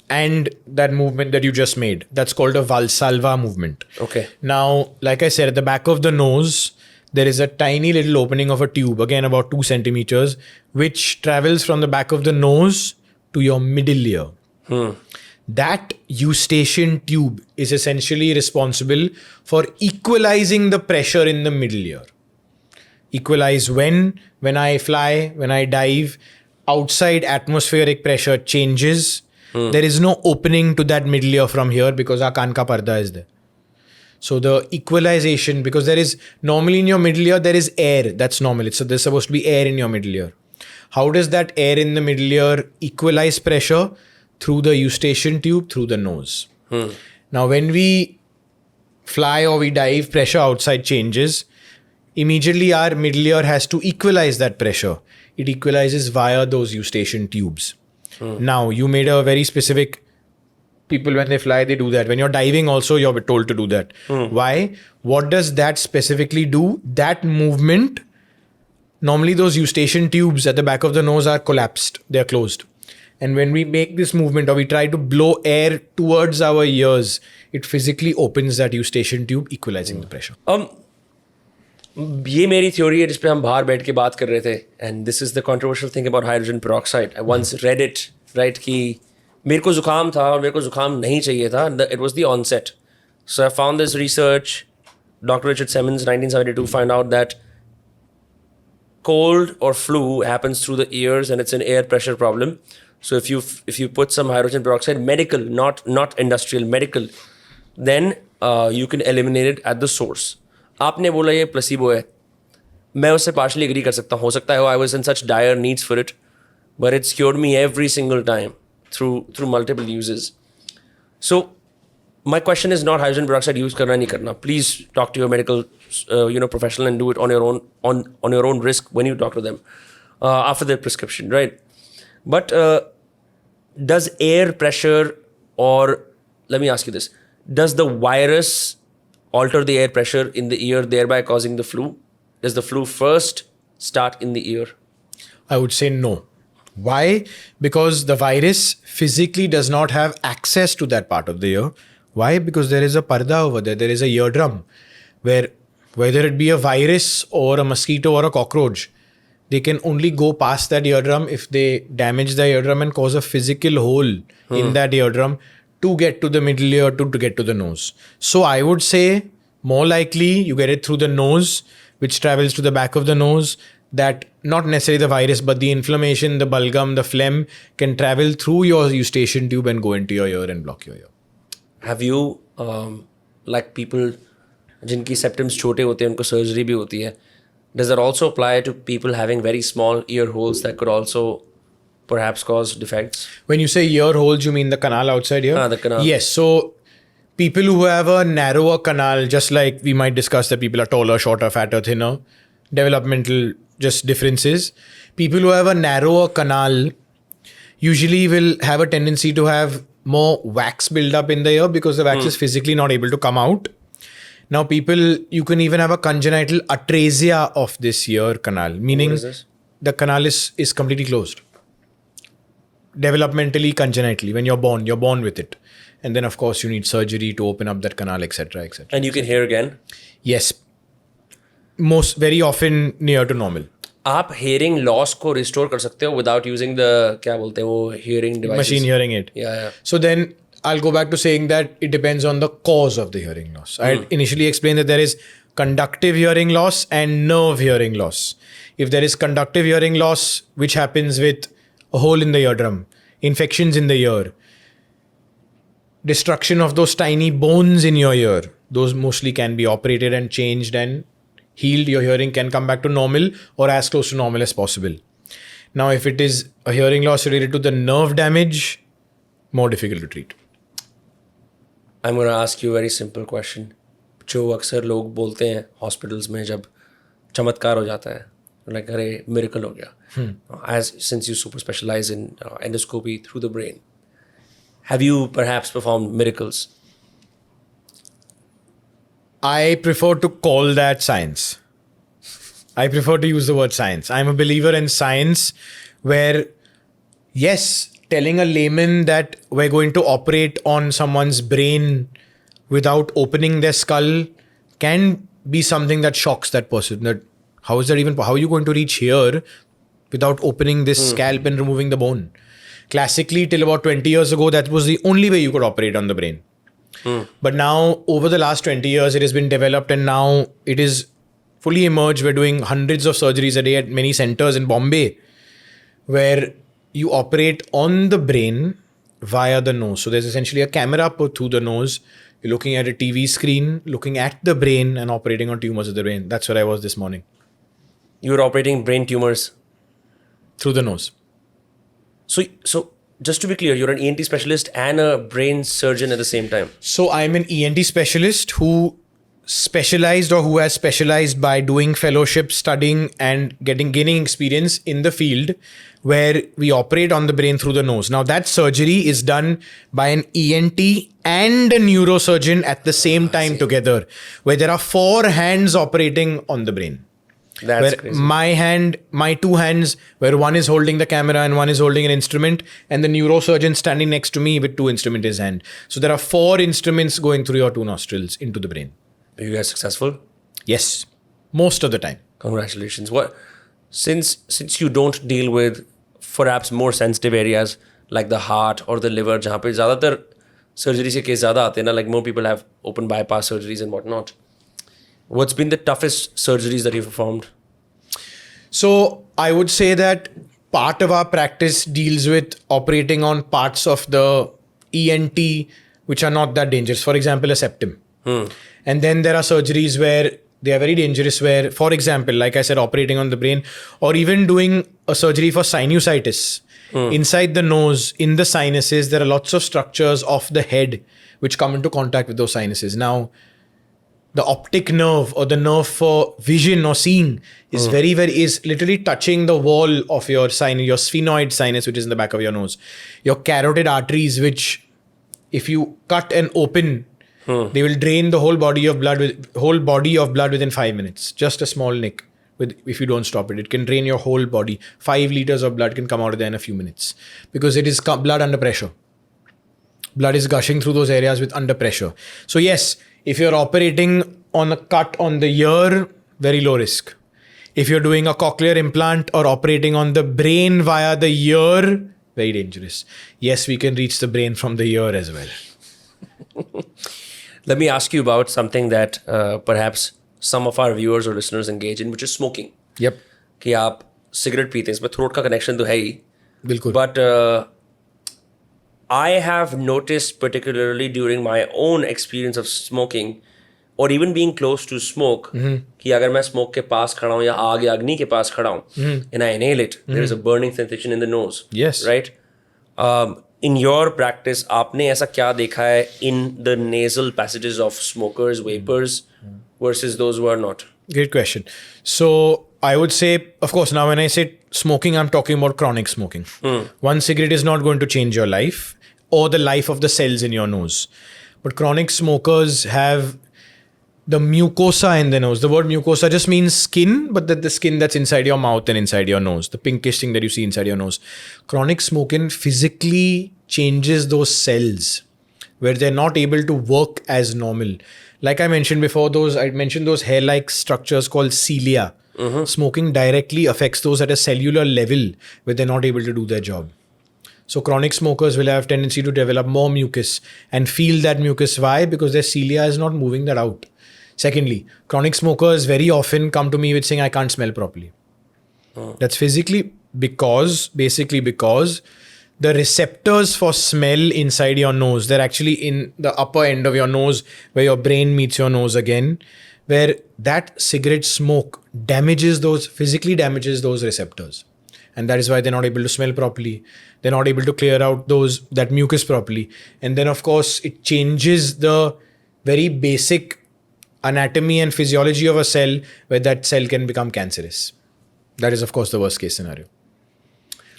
And that movement that you just made, that's called a Valsalva movement. Okay. Now, like I said, at the back of the nose, there is a tiny little opening of a tube, again about 2 centimeters, which travels from the back of the nose to your middle ear. That eustachian tube is essentially responsible for equalizing the pressure in the middle ear. Equalize when I fly, when I dive, outside atmospheric pressure changes. There is no opening to that middle ear from here because our Kaan ka parda is there. So the equalization, because there is normally in your middle ear, there is air. That's normal. So there's supposed to be air in your middle ear. How does that air in the middle ear equalize pressure? Through the eustachian tube, through the nose. Now, when we fly or we dive, pressure outside changes. Immediately, our middle ear has to equalize that pressure. It equalizes via those eustachian tubes. Now, you made a very specific... People, when they fly, they do that. When you're diving also, you're told to do that. Why? What does that specifically do? That movement, normally those eustachian tubes at the back of the nose are collapsed. They're closed. And when we make this movement or we try to blow air towards our ears, it physically opens that eustachian tube, equalizing the pressure. ये मेरी theory है जिस पे हम बाहर बैठ के बात कर रहे थे. And this is the controversial thing about hydrogen peroxide. I once read it, right, कि मेरे को जुकाम था और मेरे को जुकाम नहीं चाहिए था. It was the onset. So I found this research. Dr. Richard Simmons, 1972, found out that cold or flu happens through the ears and it's an air pressure problem. So if you put some hydrogen peroxide, medical, not industrial, medical, then you can eliminate it at the source. आपने बोला ये placebo है. मैं उससे partially agree कर सकता हूँ. हो सकता है I was in such dire needs for it, but it's cured me every single time through multiple uses. So my question is not hydrogen peroxide use करना नहीं करना. Please talk to your medical professional and do it on your own risk when you talk to them after their prescription, right? But does air pressure, or let me ask you this, does the virus alter the air pressure in the ear, thereby causing the flu? Does the flu first start in the ear? I would say no. Why? Because the virus physically does not have access to that part of the ear. Why? Because there is a parda over there. There is a eardrum where whether it be a virus or a mosquito or a cockroach, they can only go past that eardrum if they damage the eardrum and cause a physical hole in that eardrum to get to the middle ear, to get to the nose. So I would say more likely you get it through the nose, which travels to the back of the nose. That not necessarily the virus, but the inflammation, the bulgum, the phlegm can travel through your eustachian tube and go into your ear and block your ear. Have you, like people जिनकी septums छोटे होते हैं उनको surgery भी होती है, does that also apply to people having very small ear holes that could also perhaps cause defects? When you say ear holes, you mean the canal outside here? The canal. Yes. So people who have a narrower canal, just like we might discuss that people are taller, shorter, fatter, thinner, developmental just differences. People who have a narrower canal usually will have a tendency to have more wax buildup in the ear because the wax is physically not able to come out. Now you can even have a congenital atresia of this ear canal, meaning What is this? the canal is completely closed. Developmentally, congenitally, when you're born with it. And then of course you need surgery to open up that canal, etc., etc. And you can hear again? Yes. Very often near to normal. आप hearing loss को restore कर सकते हो without using the क्या बोलते हैं वो hearing devices? Machine hearing aid. Yeah. So then I'll go back to saying that it depends on the cause of the hearing loss. I initially explained that there is conductive hearing loss and nerve hearing loss. If there is conductive hearing loss, which happens with a hole in the eardrum, infections in the ear, destruction of those tiny bones in your ear, those mostly can be operated and changed and healed. Your hearing can come back to normal or as close to normal as possible. Now, if it is a hearing loss related to the nerve damage, more difficult to treat. I'm going to ask you a very simple question. जो अक्सर लोग बोलते हैं hospitals में जब चमत्कार हो जाता है, like अरे miracle हो गया. Since you super specialize in endoscopy through the brain, have you perhaps performed miracles? I prefer to call that science. I prefer to use the word science. I'm a believer in science where, yes, telling a layman that we're going to operate on someone's brain without opening their skull can be something that shocks that person. That how are you going to reach here without opening this scalp and removing the bone? Classically, till about 20 years ago, that was the only way you could operate on the brain. But now, over the last 20 years, it has been developed and now it is fully emerged. We're doing hundreds of surgeries a day at many centers in Bombay where you operate on the brain via the nose. So there's essentially a camera put through the nose. You're looking at a TV screen, looking at the brain and operating on tumors of the brain. That's where I was this morning. You were operating brain tumors through the nose. So just to be clear, you're an ENT specialist and a brain surgeon at the same time. So I'm an ENT specialist who specialized or who has specialized by doing fellowship, studying and gaining experience in the field where we operate on the brain through the nose. Now that surgery is done by an ENT and a neurosurgeon at the same time together, where there are 4 hands operating on the brain. That's where crazy. My 2 hands, where one is holding the camera and one is holding an instrument, and the neurosurgeon standing next to me with 2 instruments in his hand. So there are 4 instruments going through your 2 nostrils into the brain. Are you guys successful? Yes, most of the time. Congratulations. Since you don't deal with perhaps more sensitive areas like the heart or the liver, जहाँ पे ज़्यादातर surgery के case ज़्यादा आते हैं ना, like more people have open bypass surgeries and whatnot. What's been the toughest surgeries that you've performed? So I would say that part of our practice deals with operating on parts of the ENT which are not that dangerous. For example, a septum. And then there are surgeries where they are very dangerous where, for example, like I said, operating on the brain or even doing a surgery for sinusitis. Inside the nose, in the sinuses, there are lots of structures of the head which come into contact with those sinuses. Now, the optic nerve or the nerve for vision or seeing is is literally touching the wall of your sinus, your sphenoid sinus, which is in the back of your nose. Your carotid arteries, which if you cut and open, they will drain the whole body of blood within 5 minutes. Just a small nick. If you don't stop it, it can drain your whole body. 5 liters of blood can come out of there in a few minutes because it is blood under pressure. Blood is gushing through those areas with under pressure. So yes, if you're operating on a cut on the ear, very low risk. If you're doing a cochlear implant or operating on the brain via the ear, very dangerous. Yes, we can reach the brain from the ear as well. Let me ask you about something that perhaps some of our viewers or listeners engage in, which is smoking. Yep. कि आप cigarette पीते हैं, इसमें throat का connection तो है ही. बिल्कुल. But I have noticed, particularly during my own experience of smoking, or even being close to smoke, कि अगर मैं smoke के पास खड़ा हूँ या आग या अग्नि के पास खड़ा हूँ, and I inhale it, there is a burning sensation in the nose. Yes. Right? In your practice, आपने ऐसा क्या देखा है in the nasal passages of smokers, vapors, versus those who are not? Great question. So I would say, of course, now when I say smoking, I'm talking about chronic smoking. One cigarette is not going to change your life or the life of the cells in your nose. But chronic smokers have the mucosa in the nose. The word mucosa just means skin, but the skin that's inside your mouth and inside your nose, the pinkish thing that you see inside your nose. Chronic smoking physically changes those cells where they're not able to work as normal. Like I mentioned before, I mentioned those hair-like structures called cilia. Smoking directly affects those at a cellular level where they're not able to do their job. So chronic smokers will have tendency to develop more mucus and feel that mucus. Why? Because their cilia is not moving that out. Secondly, chronic smokers very often come to me with saying, I can't smell properly. That's basically because the receptors for smell inside your nose, they're actually in the upper end of your nose where your brain meets your nose again, where that cigarette smoke physically damages those receptors. And that is why they're not able to smell properly. They're not able to clear out that mucus properly. And then of course, it changes the very basic anatomy and physiology of a cell where that cell can become cancerous. That is of course the worst case scenario.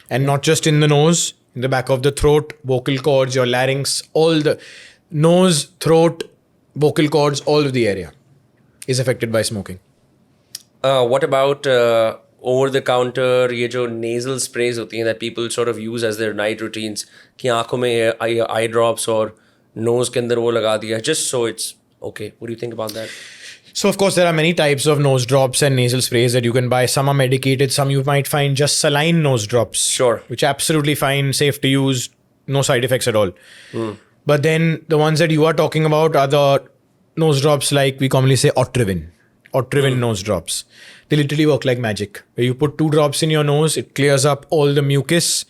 And not just in the nose, in the back of the throat, vocal cords, your larynx, all the nose, throat, vocal cords, all of the area is affected by smoking. What about over-the-counter ये जो nasal sprays होती हैं that people sort of use as their night routines कि आँखों में eye drops और nose के अंदर वो लगा दिया just so it's okay. What do you think about that? So of course there are many types of nose drops and nasal sprays that you can buy. Some are medicated, some you might find just saline nose drops. Sure. Which absolutely fine, safe to use, no side effects at all. But then the ones that you are talking about are the nose drops like we commonly say Otorhin nose drops. They literally work like magic. Where you put 2 drops in your nose, it clears up all the mucus.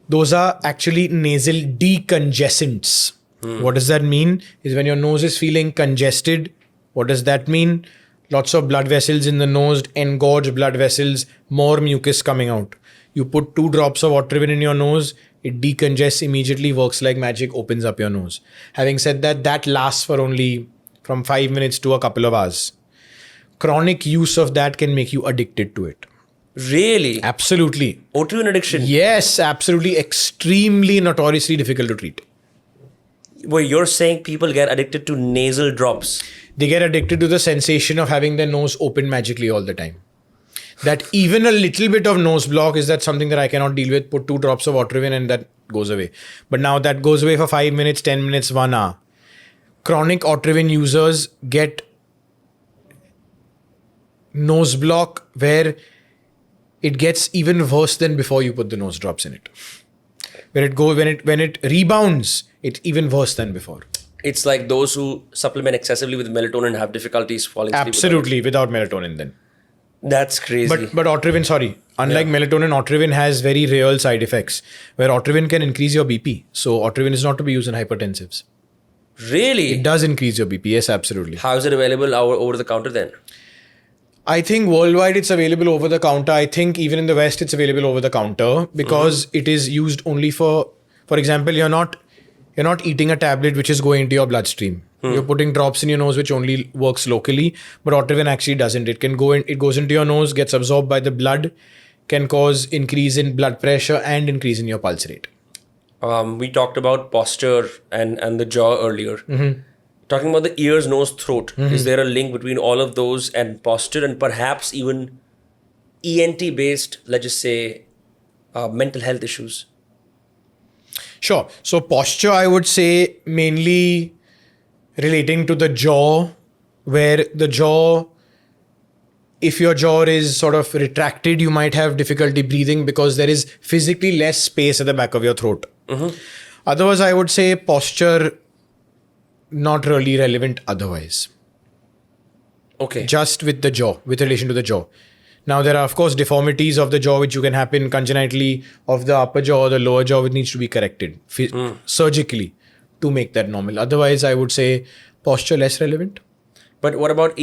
Those are actually nasal decongestants. What does that mean? Is when your nose is feeling congested. What does that mean? Lots of blood vessels in the nose, engorged blood vessels, more mucus coming out. You put 2 drops of Otorhin in your nose, it decongests immediately, works like magic, opens up your nose. Having said that, that lasts for only from 5 minutes to a couple of hours. Chronic use of that can make you addicted to it. Really? Absolutely. Otorhin addiction? Yes, absolutely. Extremely notoriously difficult to treat. Well, you're saying people get addicted to nasal drops? They get addicted to the sensation of having their nose open magically all the time. That even a little bit of nose block is that something that I cannot deal with. Put 2 drops of Otorhin and that goes away. But now that goes away for 5 minutes, 10 minutes, 1 hour. Chronic Otorhin users get nose block where it gets even worse than before you put the nose drops in it. When it rebounds, it's even worse than before. It's like those who supplement excessively with melatonin have difficulties falling asleep. Absolutely, without melatonin then. That's crazy. But Otorhin, unlike melatonin, Otorhin has very real side effects where Otorhin can increase your BP. So Otorhin is not to be used in hypertensives. Really? It does increase your BP, yes, absolutely. How is it available over the counter then? I think worldwide it's available over the counter. I think even in the West it's available over the counter because it is used only for example, you're not eating a tablet which is going into your bloodstream. You're putting drops in your nose, which only works locally, but Otorhin actually doesn't. It can go in, it goes into your nose, gets absorbed by the blood, can cause increase in blood pressure and increase in your pulse rate. We talked about posture and the jaw earlier. Talking about the ears, nose, throat. Is there a link between all of those and posture and perhaps even ENT based, let's just say, mental health issues? Sure. So posture, I would say, mainly relating to the jaw, where the jaw, if your jaw is sort of retracted, you might have difficulty breathing because there is physically less space at the back of your throat. Otherwise, I would say posture, not really relevant otherwise. Okay. Just with the jaw, with relation to the jaw. Now, there are, of course, deformities of the jaw which you can happen congenitally of the upper jaw or the lower jaw, which needs to be corrected surgically to make that normal. Otherwise, I would say posture less relevant. But what about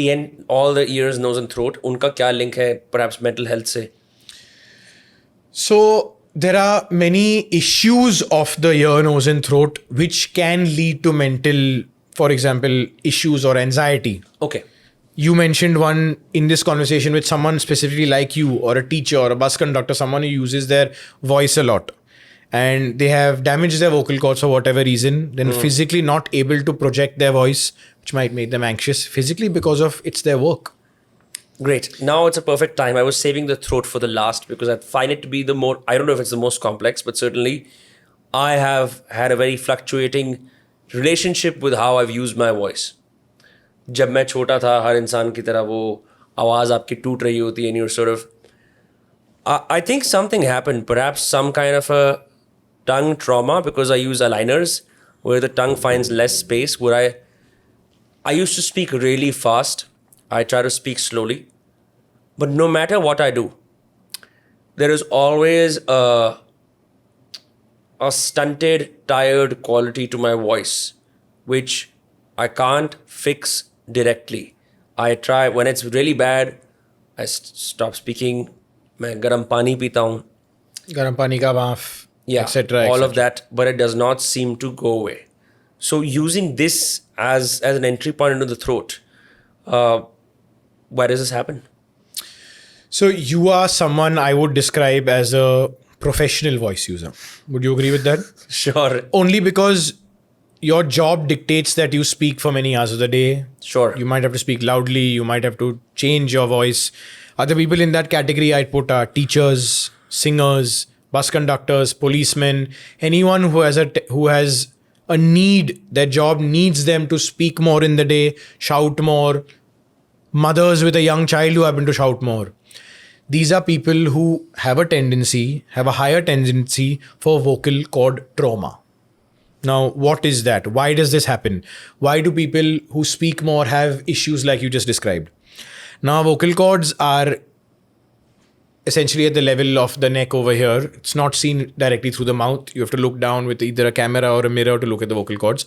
all the ears, nose and throat? Unka kya link hai perhaps mental health se? So, there are many issues of the ear, nose and throat which can lead to mental, for example, issues or anxiety. Okay. You mentioned one in this conversation with someone specifically like you, or a teacher or a bus conductor, someone who uses their voice a lot and they have damaged their vocal cords for whatever reason, then physically not able to project their voice, which might make them anxious physically because of it's their work. Great. Now it's a perfect time. I was saving the throat for the last because I find it to be the more, I don't know if it's the most complex, but certainly I have had a very fluctuating relationship with how I've used my voice. जब मैं छोटा था हर इंसान की तरह वो आवाज़ आपकी टूट रही होती है and you're sort of I think something happened, perhaps some kind of a tongue trauma because I use aligners where the tongue finds less space, where I used to speak really fast. I try to speak slowly, but no matter what I do, there is always a stunted, tired quality to my voice, which I can't fix directly. I try, when it's really bad, I stop speaking. मैं गर्म पानी पीता हूँ. Garam pani ka baaf, Yeah, etc. all of that, but it does not seem to go away. So using this as an entry point into the throat, why does this happen? So you are someone I would describe as a professional voice user. Would you agree with that? Sure. Only because your job dictates that you speak for many hours of the day. Sure. You might have to speak loudly. You might have to change your voice. Other people in that category I'd put are teachers, singers, bus conductors, policemen, anyone who has a need. Their job needs them to speak more in the day, shout more. Mothers with a young child who happen to shout more. These are people who have a higher tendency for vocal cord trauma. Now, what is that? Why does this happen? Why do people who speak more have issues like you just described? Now, vocal cords are essentially at the level of the neck over here. It's not seen directly through the mouth. You have to look down with either a camera or a mirror to look at the vocal cords.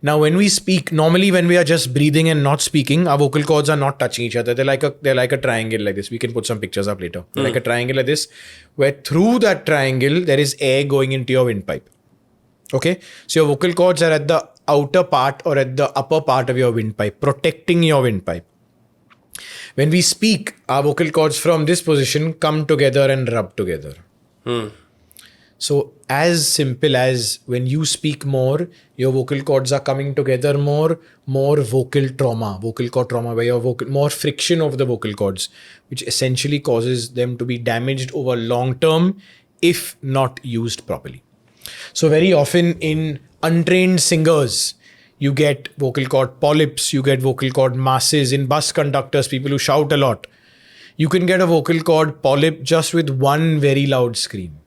Now, when we speak, normally when we are just breathing and not speaking, our vocal cords are not touching each other. They're like a triangle like this. We can put some pictures up later. They're like a triangle like this, where through that triangle, there is air going into your windpipe. Okay? So your vocal cords are at the outer part or at the upper part of your windpipe, protecting your windpipe. When we speak, our vocal cords from this position come together and rub together. So as simple as when you speak more, your vocal cords are coming together more vocal cord trauma, where your more friction of the vocal cords, which essentially causes them to be damaged over long term if not used properly. So very often in untrained singers, you get vocal cord polyps, you get vocal cord masses. In bus conductors, people who shout a lot, you can get a vocal cord polyp just with one very loud scream.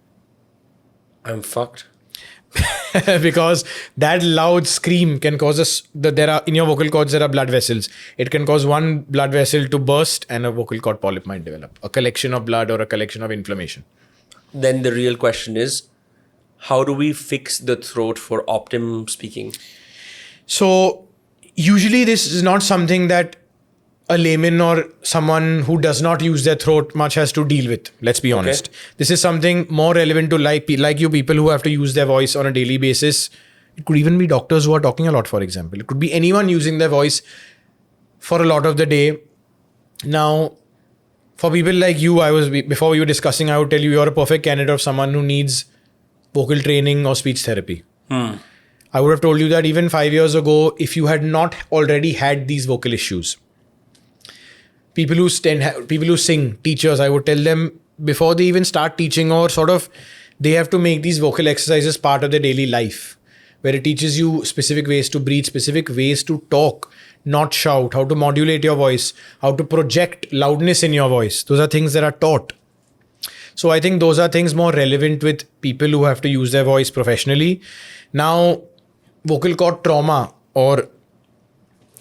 I'm fucked. Because that loud scream can cause in your vocal cords there are blood vessels. It can cause one blood vessel to burst and a vocal cord polyp might develop. A collection of blood or a collection of inflammation. Then the real question is, how do we fix the throat for optimum speaking? So usually this is not something that a layman or someone who does not use their throat much has to deal with. Let's be honest. This is something more relevant to like you people who have to use their voice on a daily basis. It could even be doctors who are talking a lot, for example. It could be anyone using their voice for a lot of the day. Now, for people like you, before we were discussing, I would tell you you're a perfect candidate of someone who needs vocal training or speech therapy. I would have told you that even 5 years ago, if you had not already had these vocal issues, people who sing, teachers, I would tell them before they even start teaching, or sort of, they have to make these vocal exercises part of their daily life, where it teaches you specific ways to breathe, specific ways to talk, not shout, how to modulate your voice, how to project loudness in your voice. Those are things that are taught. So I think those are things more relevant with people who have to use their voice professionally. Now, vocal cord trauma or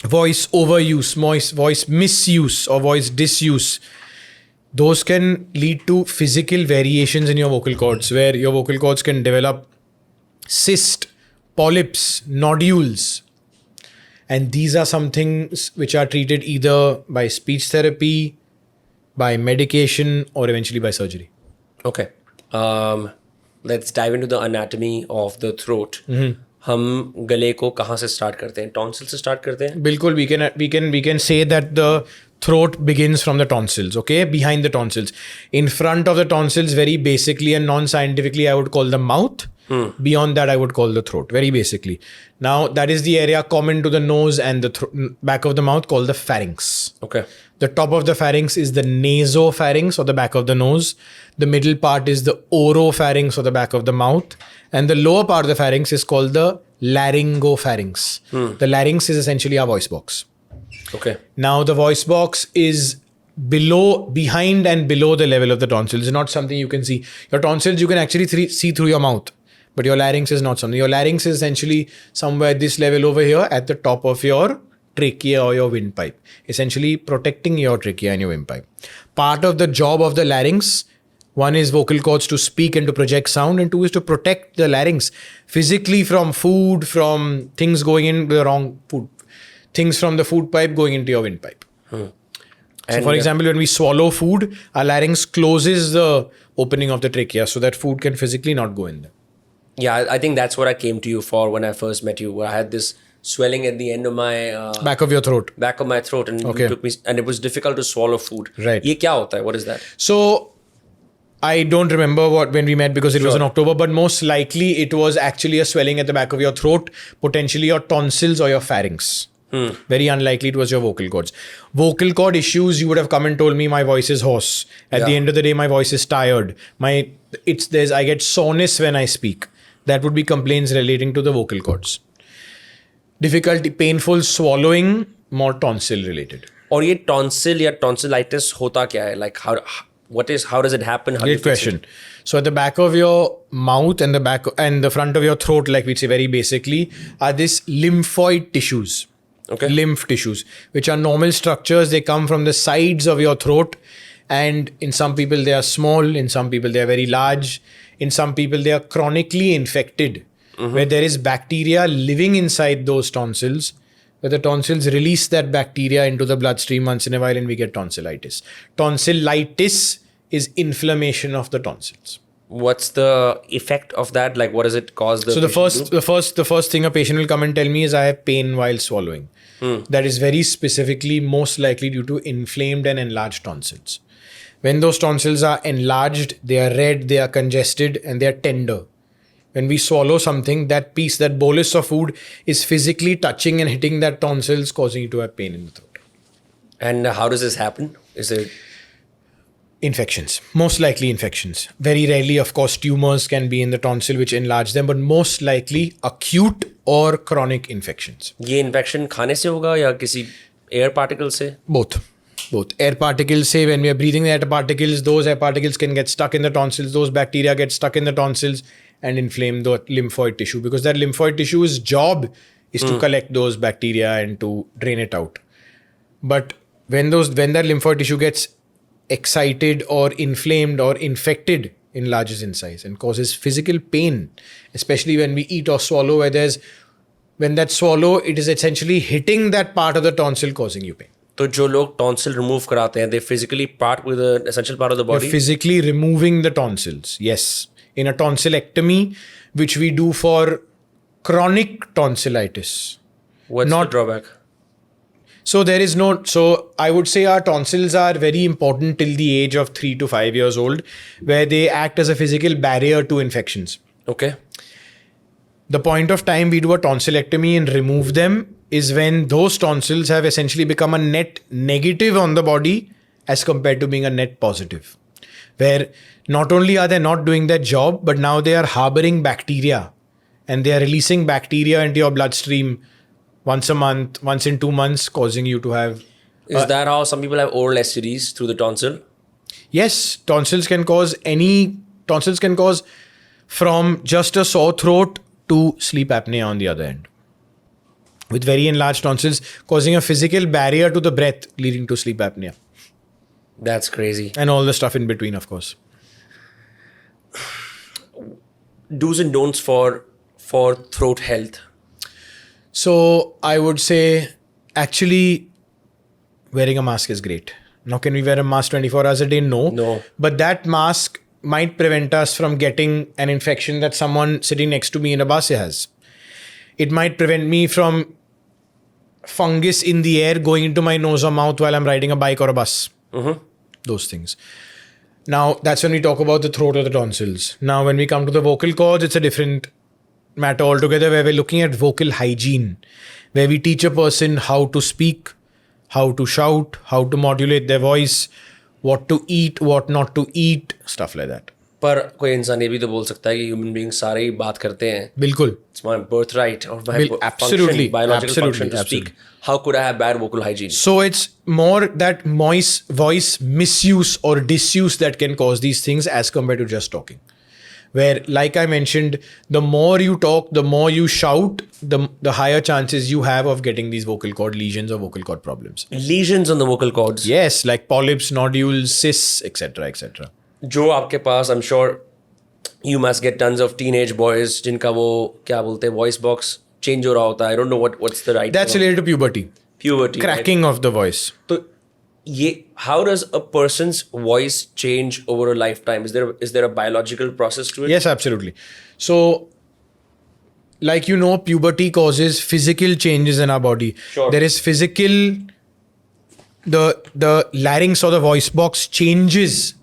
voice overuse, voice misuse or voice disuse, those can lead to physical variations in your vocal cords, where your vocal cords can develop cysts, polyps, nodules. And these are some things which are treated either by speech therapy, by medication, or eventually by surgery. Okay. Let's dive into the anatomy of the throat. हम गले को कहाँ से start करते हैं? Tonsil से start करते हैं? बिल्कुल, we can say that the throat begins from the tonsils, okay? Behind the tonsils. In front of the tonsils, very basically and non-scientifically, I would call the mouth. Beyond that, I would call the throat, very basically. Now, that is the area common to the nose and the back of the mouth, called the pharynx. Okay. The top of the pharynx is the nasopharynx, or the back of the nose. The middle part is the oropharynx, or the back of the mouth. And the lower part of the pharynx is called the laryngopharynx. The larynx is essentially our voice box. Okay. Now, the voice box is behind and below the level of the tonsils. It's not something you can see. Your tonsils, you can actually see through your mouth. But your larynx is not something. Your larynx is essentially somewhere this level over here at the top of your trachea or your windpipe, essentially protecting your trachea and your windpipe. Part of the job of the larynx, one is vocal cords to speak and to project sound, and two is to protect the larynx physically from food, from things going into the wrong food, things from the food pipe going into your windpipe. So for example, when we swallow food, our larynx closes the opening of the trachea so that food can physically not go in there. Yeah, I think that's what I came to you for when I first met you, where I had this swelling at the end of my back of your throat. Back of my throat, and Okay. it took me, and it was difficult to swallow food. Right. ये क्या होता है? What is that? So I don't remember when we met because it was in October, but most likely it was actually a swelling at the back of your throat, potentially your tonsils or your pharynx. Very unlikely it was your vocal cords. Vocal cord issues, you would have come and told me my voice is hoarse. At the end of the day, my voice is tired. I get soreness when I speak. That would be complaints relating to the vocal cords. Difficulty, painful swallowing, more tonsil related. और ये tonsil या tonsillitis होता क्या है? Like how does it happen? How do you Great fix it? question. So at the back of your mouth and the front of your throat, like we say very basically, are these lymphoid tissues. Okay. Lymph tissues, which are normal structures. They come from the sides of your throat, and in some people they are small, in some people they are very large, in some people they are chronically infected, where there is bacteria living inside those tonsils, where the tonsils release that bacteria into the bloodstream once in a while, and we get tonsillitis. Tonsillitis is inflammation of the tonsils. What's the effect of that? Like, what does it cause? So the first thing a patient will come and tell me is I have pain while swallowing. That is very specifically most likely due to inflamed and enlarged tonsils. When those tonsils are enlarged, they are red, they are congested, and they are tender. When we swallow something, that bolus of food is physically touching and hitting that tonsils, causing you to have pain in the throat. And how does this happen? Is it infections? Most likely infections. Very rarely, of course, tumors can be in the tonsil which enlarge them, but most likely acute or chronic infections. ये infection खाने से होगा या किसी air particles से? Both. Air particles say when we are breathing the air particles, those air particles can get stuck in the tonsils, those bacteria get stuck in the tonsils and inflame the lymphoid tissue, because that lymphoid tissue's job is to collect those bacteria and to drain it out. But when that lymphoid tissue gets excited or inflamed or infected, enlarges in size and causes physical pain, especially when we eat or swallow, when that swallow, it is essentially hitting that part of the tonsil causing you pain. तो जो लोग tonsil remove कराते हैं, they physically part with an essential part of the body? You're physically removing the tonsils, yes. In a tonsillectomy, which we do for chronic tonsillitis. What's Not- the drawback? So there is no, so I would say our tonsils are very important till the age of 3 to 5 years old, where they act as a physical barrier to infections. Okay. The point of time we do a tonsillectomy and remove them is when those tonsils have essentially become a net negative on the body as compared to being a net positive. Where not only are they not doing their job, but now they are harboring bacteria and they are releasing bacteria into your bloodstream once a month, once in 2 months, causing you to have... Is that how some people have oral STDs through the tonsil? Yes, tonsils can cause from just a sore throat to sleep apnea on the other end. With very enlarged tonsils causing a physical barrier to the breath, leading to sleep apnea. That's crazy. And all the stuff in between, of course. Do's and don'ts for throat health. So I would say actually wearing a mask is great. Now, can we wear a mask 24 hours a day? No. No. But that mask might prevent us from getting an infection that someone sitting next to me in a bus has. It might prevent me from fungus in the air going into my nose or mouth while I'm riding a bike or a bus. Mm-hmm. Those things. Now, that's when we talk about the throat or the tonsils. Now, when we come to the vocal cords, it's a different matter altogether, where we're looking at vocal hygiene, where we teach a person how to speak, how to shout, how to modulate their voice, what to eat, what not to eat, stuff like that. पर कोई इंसान ये भी तो बोल सकता है कि ह्यूमन बीइंग सारे ही बात करते हैं. बिल्कुल. It's my birthright or my Absolutely. function, biological Absolutely. function to Absolutely. speak. How could I have bad vocal hygiene? So it's more that voice misuse or disuse that can cause these things as compared to just talking. Where, like I mentioned, the more you talk, the more you shout, the higher chances you have of getting these vocal cord lesions or vocal cord problems. Lesions on the vocal cords. Yes, like polyps, nodules, cysts, etc., etc. जो आपके पास, I'm sure you must get tons of teenage boys जिनका वो क्या बोलते हैं voice box change हो रहा होता है. I don't know what's the right That's term. related to puberty. Puberty. Cracking of the voice. तो ये, how does a person's voice change over a lifetime? Is there a biological process to it? Yes, absolutely. So, like you know, puberty causes physical changes in our body. Sure. There is physical, the larynx or the voice box changes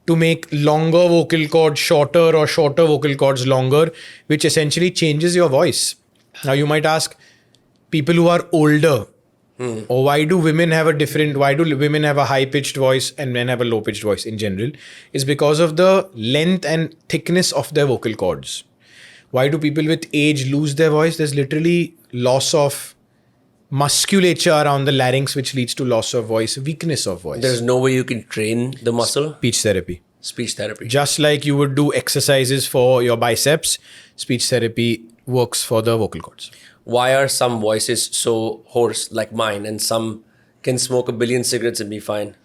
to make longer vocal cords shorter or shorter vocal cords longer, which essentially changes your voice. Now you might ask, people who are older, or why do women have a high-pitched voice and men have a low-pitched voice in general? Is because of the length and thickness of their vocal cords. Why do people with age lose their voice? There's literally loss of musculature around the larynx, which leads to loss of voice, weakness of voice. There's no way you can train the muscle? Speech therapy. Speech therapy. Just like you would do exercises for your biceps, speech therapy works for the vocal cords. Why are some voices so hoarse like mine and some can smoke 1 billion cigarettes and be fine?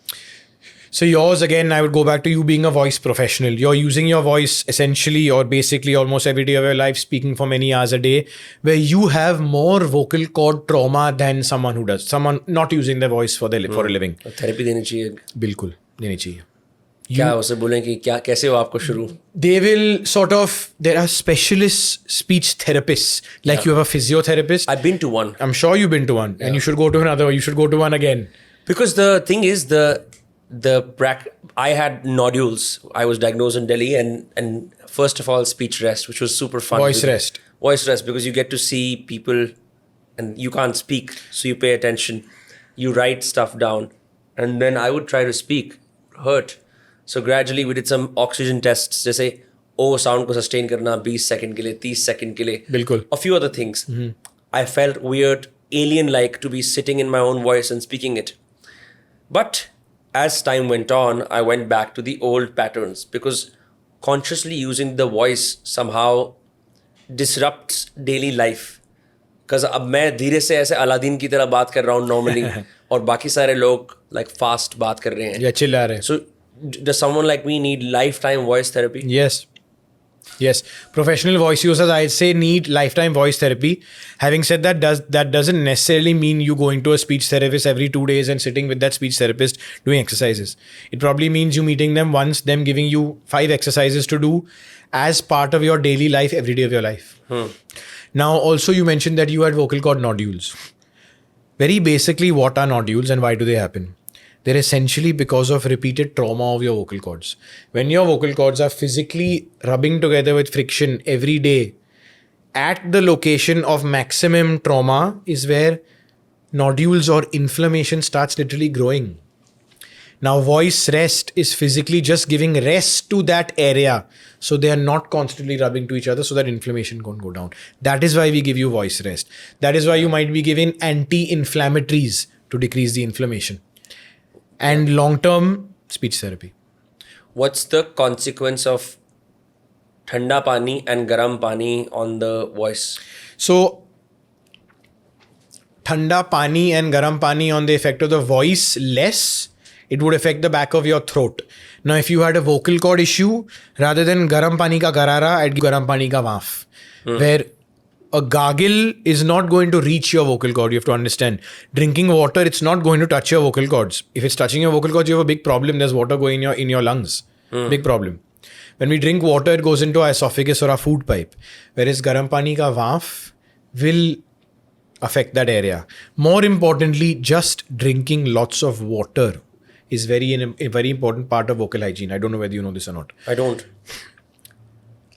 So yours, again, I would go back to you being a voice professional. You're using your voice essentially or basically almost every day of your life, speaking for many hours a day, where you have more vocal cord trauma than someone who does. Someone not using their voice for a living. Therapy देनी चाहिए. बिल्कुल देनी चाहिए. क्या उसे बोलें कि क्या कैसे हो आपको शुरू? They will sort of, there are specialist speech therapists, like you have a physiotherapist. I've been to one. I'm sure you've been to one, and you should go to another. You should go to one again. Because the thing is, I had nodules. I was diagnosed in Delhi, and first of all, speech rest, which was super fun. Voice rest. Voice rest, because you get to see people, and you can't speak, so you pay attention. You write stuff down, and then I would try to speak. Hurt. So gradually we did some oxygen tests. जैसे sound को sustain करना 20 second के लिए, 30 second के लिए. बिल्कुल. A few other things. I felt weird, alien-like to be sitting in my own voice and speaking it. But as time went on, I went back to the old patterns because consciously using the voice somehow disrupts daily life. Because अब मैं धीरे से ऐसे Aladdin की तरह बात कर रहा हूँ normally और बाकी सारे लोग like fast बात कर रहे हैं. या चिल्ला रहे हैं. So does someone like me need lifetime voice therapy? Yes. Professional voice users, I'd say, need lifetime voice therapy. Having said that, that doesn't necessarily mean you going to a speech therapist every 2 days and sitting with that speech therapist doing exercises. It probably means you meeting them once, them giving you 5 exercises to do as part of your daily life, every day of your life. Now, also you mentioned that you had vocal cord nodules. Very basically, what are nodules and why do they happen? They're essentially because of repeated trauma of your vocal cords. When your vocal cords are physically rubbing together with friction every day, at the location of maximum trauma is where nodules or inflammation starts literally growing. Now, voice rest is physically just giving rest to that area. So they are not constantly rubbing to each other so that inflammation can't go down. That is why we give you voice rest. That is why you might be given anti-inflammatories to decrease the inflammation. And long-term speech therapy. What's the consequence of thanda pani and garam pani on the voice? So, thanda pani and garam pani on the effect of the voice less. It would affect the back of your throat. Now, if you had a vocal cord issue, rather than garam pani ka garara, I'd give garam pani ka vaaf. Where a gargle is not going to reach your vocal cord. You have to understand. Drinking water, it's not going to touch your vocal cords. If it's touching your vocal cords, you have a big problem. There's water going in your lungs. Big problem. When we drink water, it goes into our esophagus or our food pipe. Whereas garam pani ka vaaf will affect that area. More importantly, just drinking lots of water is a very important part of vocal hygiene. I don't know whether you know this or not. I don't.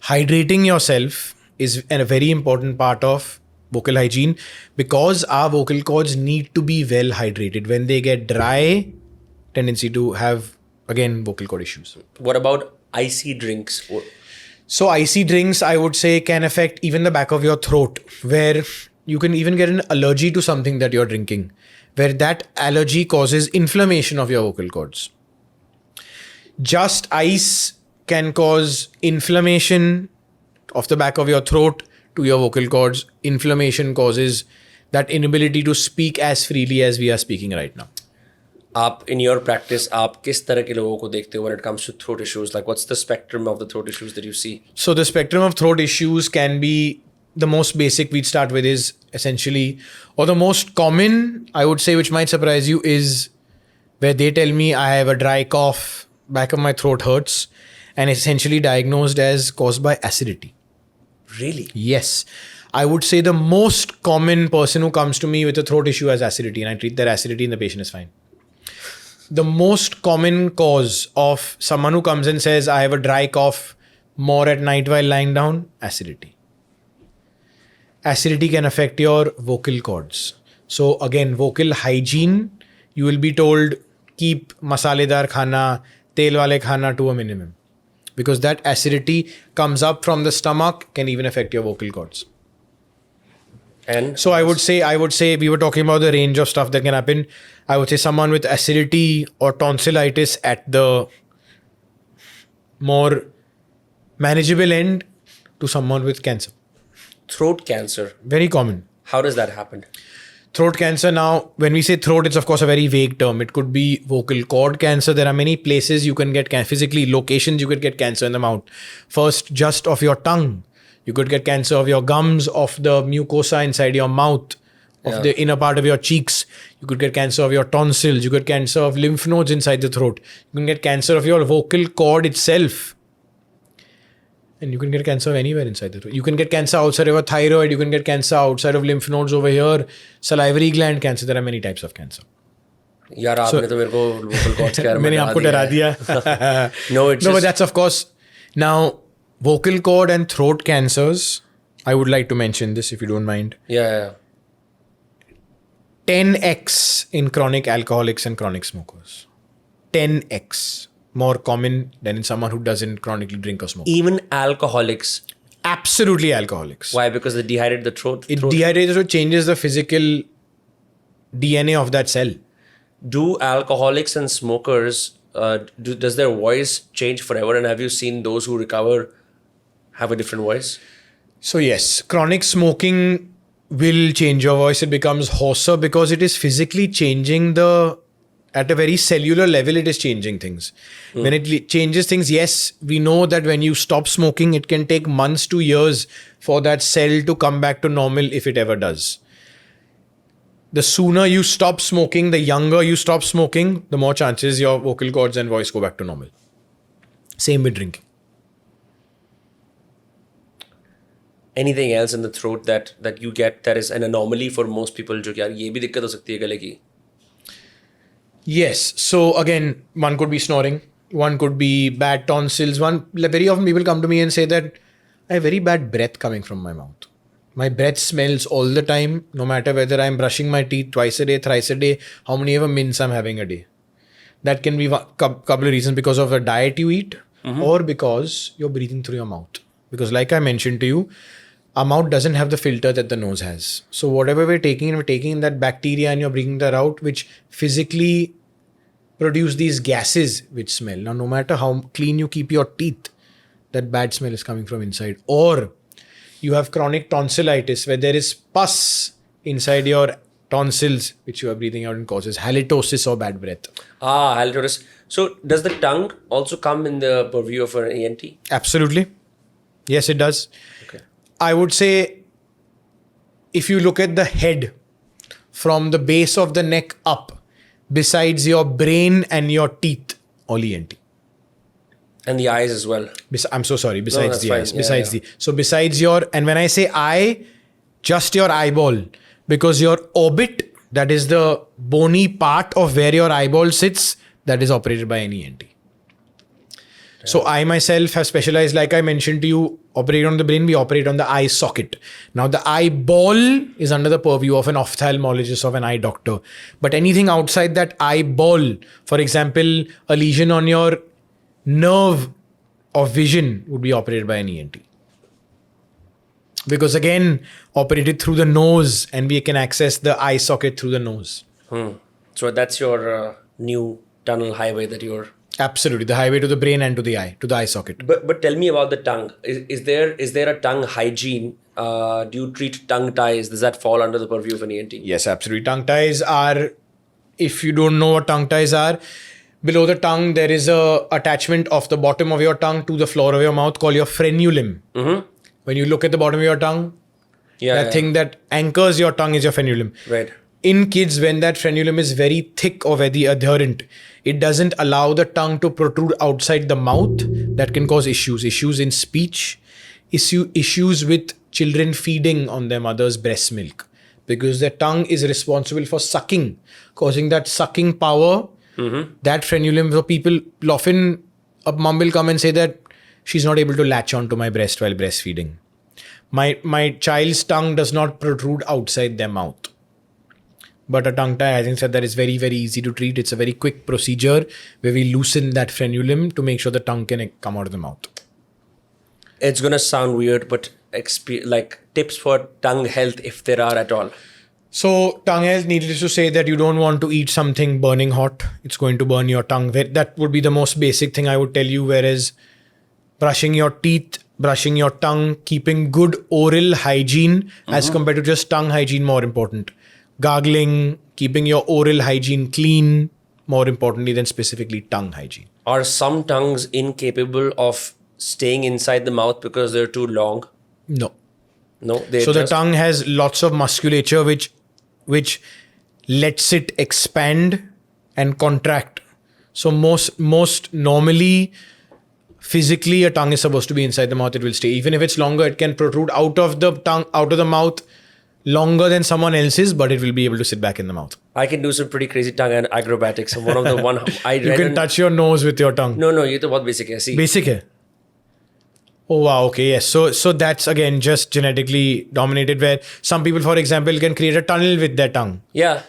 Hydrating yourself is a very important part of vocal hygiene because our vocal cords need to be well hydrated. When they get dry, tendency to have, again, vocal cord issues. What about icy drinks? So icy drinks, I would say, can affect even the back of your throat, where you can even get an allergy to something that you're drinking, where that allergy causes inflammation of your vocal cords. Just ice can cause inflammation of the back of your throat to your vocal cords. Inflammation causes that inability to speak as freely as we are speaking right now. In your practice, आप किस तरह के लोगों को देखते हो when it comes to throat issues? Like, what's the spectrum of the throat issues that you see? So the spectrum of throat issues can be, the most basic we'd start with is essentially, or the most common, I would say, which might surprise you, is where they tell me I have a dry cough, back of my throat hurts, and essentially diagnosed as caused by acidity. Really? Yes. I would say the most common person who comes to me with a throat issue has acidity, and I treat their acidity and the patient is fine. The most common cause of someone who comes and says I have a dry cough more at night while lying down, acidity. Acidity can affect your vocal cords. So again, vocal hygiene, you will be told keep masaledar khana, tel wale khana to a minimum. Because that acidity comes up from the stomach, can even affect your vocal cords. And so I would say we were talking about the range of stuff that can happen. I would say someone with acidity or tonsillitis at the more manageable end to someone with cancer. Throat cancer. Very common. How does that happen? Throat cancer, now, when we say throat, it's of course a very vague term. It could be vocal cord cancer. There are many places you can get physically, locations you could get cancer in the mouth. First, just of your tongue. You could get cancer of your gums, of the mucosa inside your mouth, of the inner part of your cheeks. You could get cancer of your tonsils. You could get cancer of lymph nodes inside the throat. You can get cancer of your vocal cord itself. And you can get cancer anywhere inside the throat. You can get cancer outside of your thyroid. You can get cancer outside of lymph nodes over here. Salivary gland cancer. There are many types of cancer. यार आपने तो मेरे को vocal cords के बारे में मैंने आपको डरा दिया. No, but that's of course. Now, vocal cord and throat cancers, I would like to mention this if you don't mind. Yeah. 10x in chronic alcoholics and chronic smokers. 10x. More common than in someone who doesn't chronically drink or smoke. Even alcoholics. Absolutely alcoholics. Why? Because they dehydrate the throat. It dehydrates, so it changes the physical DNA of that cell. Do alcoholics and smokers, does their voice change forever? And have you seen those who recover have a different voice? So yes, chronic smoking will change your voice. It becomes hoarser because it is physically changing at a very cellular level, it is changing things. When it changes things, yes, we know that when you stop smoking, it can take months to years for that cell to come back to normal if it ever does. The sooner you stop smoking, the younger you stop smoking, the more chances your vocal cords and voice go back to normal. Same with drinking. anything else in the throat that you get that is an anomaly for most people जो कि यार ये भी दिक्कत हो सकती है गले की? Yes. So again, one could be snoring. One could be bad tonsils. Very often people come to me and say that I have very bad breath coming from my mouth. My breath smells all the time, no matter whether I'm brushing my teeth twice a day, thrice a day, how many ever mints I'm having a day. That can be a couple of reasons, because of the diet you eat or because you're breathing through your mouth. Because like I mentioned to you, our mouth doesn't have the filter that the nose has. So whatever we're taking in that bacteria and you're bringing that out, which physically produce these gases which smell. Now, no matter how clean you keep your teeth, that bad smell is coming from inside. Or you have chronic tonsillitis where there is pus inside your tonsils which you are breathing out and causes halitosis or bad breath. Halitosis. So does the tongue also come in the purview of an ENT? Absolutely. Yes, it does. Okay. I would say if you look at the head from the base of the neck up, besides your brain and your teeth, all ENT. And the eyes as well. I'm so sorry. Besides the fine. eyes. Yeah, besides yeah. so besides your, and when I say eye, just your eyeball, because your orbit, that is the bony part of where your eyeball sits, that is operated by an ENT. So I myself have specialized, like I mentioned to you, operate on the brain, we operate on the eye socket. Now the eyeball is under the purview of an ophthalmologist, of an eye doctor. But anything outside that eyeball, for example, a lesion on your nerve of vision, would be operated by an ENT. Because again, operated through the nose, and we can access the eye socket through the nose. So that's your new tunnel highway that you're... Absolutely, the highway to the brain and to the eye socket. But tell me about the tongue. Is there a tongue hygiene? Do you treat tongue ties? Does that fall under the purview of an ENT? Yes, absolutely. Tongue ties are, if you don't know what tongue ties are, below the tongue there is a attachment of the bottom of your tongue to the floor of your mouth called your frenulum. When you look at the bottom of your tongue, thing that anchors your tongue is your frenulum. Right. In kids, when that frenulum is very thick or very adherent, it doesn't allow the tongue to protrude outside the mouth. That can cause issues in speech, issues with children feeding on their mother's breast milk, because their tongue is responsible for sucking, causing that sucking power. That frenulum, so people often, a mom will come and say that she's not able to latch onto my breast while breastfeeding. My child's tongue does not protrude outside their mouth. But a tongue tie, having said that, is very, very easy to treat. It's a very quick procedure where we loosen that frenulum to make sure the tongue can come out of the mouth. It's going to sound weird, but like tips for tongue health, if there are at all. So tongue health, needless to say that you don't want to eat something burning hot. It's going to burn your tongue. That would be the most basic thing I would tell you. Whereas brushing your teeth, brushing your tongue, keeping good oral hygiene as compared to just tongue hygiene, more important. Gargling, keeping your oral hygiene clean, more importantly than specifically tongue hygiene. Are some tongues incapable of staying inside the mouth because they're too long? No. The tongue has lots of musculature which lets it expand and contract. So most normally, physically, a tongue is supposed to be inside the mouth. It will stay. Even if it's longer, it can protrude out of the tongue, out of the mouth, longer than someone else's, but it will be able to sit back in the mouth. I can do some pretty crazy tongue and acrobatics. One of the one I read. You can touch your nose with your tongue. No, ये तो बहुत basic है. See. Basic है. Oh wow, okay, yes. So that's again just genetically dominated, where some people, for example, can create a tunnel with their tongue. Yeah.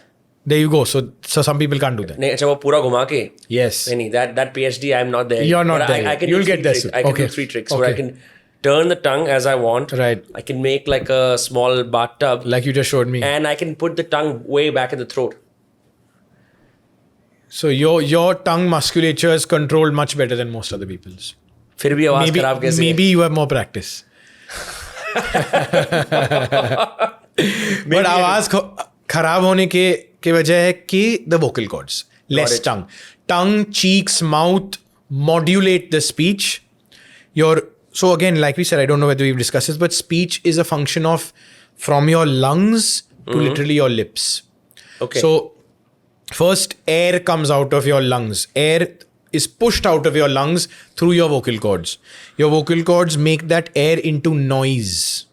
There you go. So some people can't do that. नहीं अच्छा वो पूरा घुमा के. Yes. नहीं that PhD I'm not there. You're not but there. I can You'll do get there tricks. soon. I can Okay. do 3 tricks Okay. where I can turn the tongue as I want. Right. I can make like a small bathtub. Like you just showed me. And I can put the tongue way back in the throat. So your tongue musculature is controlled much better than most other people's. फिर भी आवाज खराब कैसे? Maybe you have more practice. But आवाज खराब होने के वजह है कि the vocal cords, less tongue. Tongue, cheeks, mouth modulate the speech. So again, like we said, I don't know whether we've discussed this, but speech is a function of from your lungs to literally your lips. Okay. So first air comes out of your lungs. Air is pushed out of your lungs through your vocal cords. Your vocal cords make that air into noise.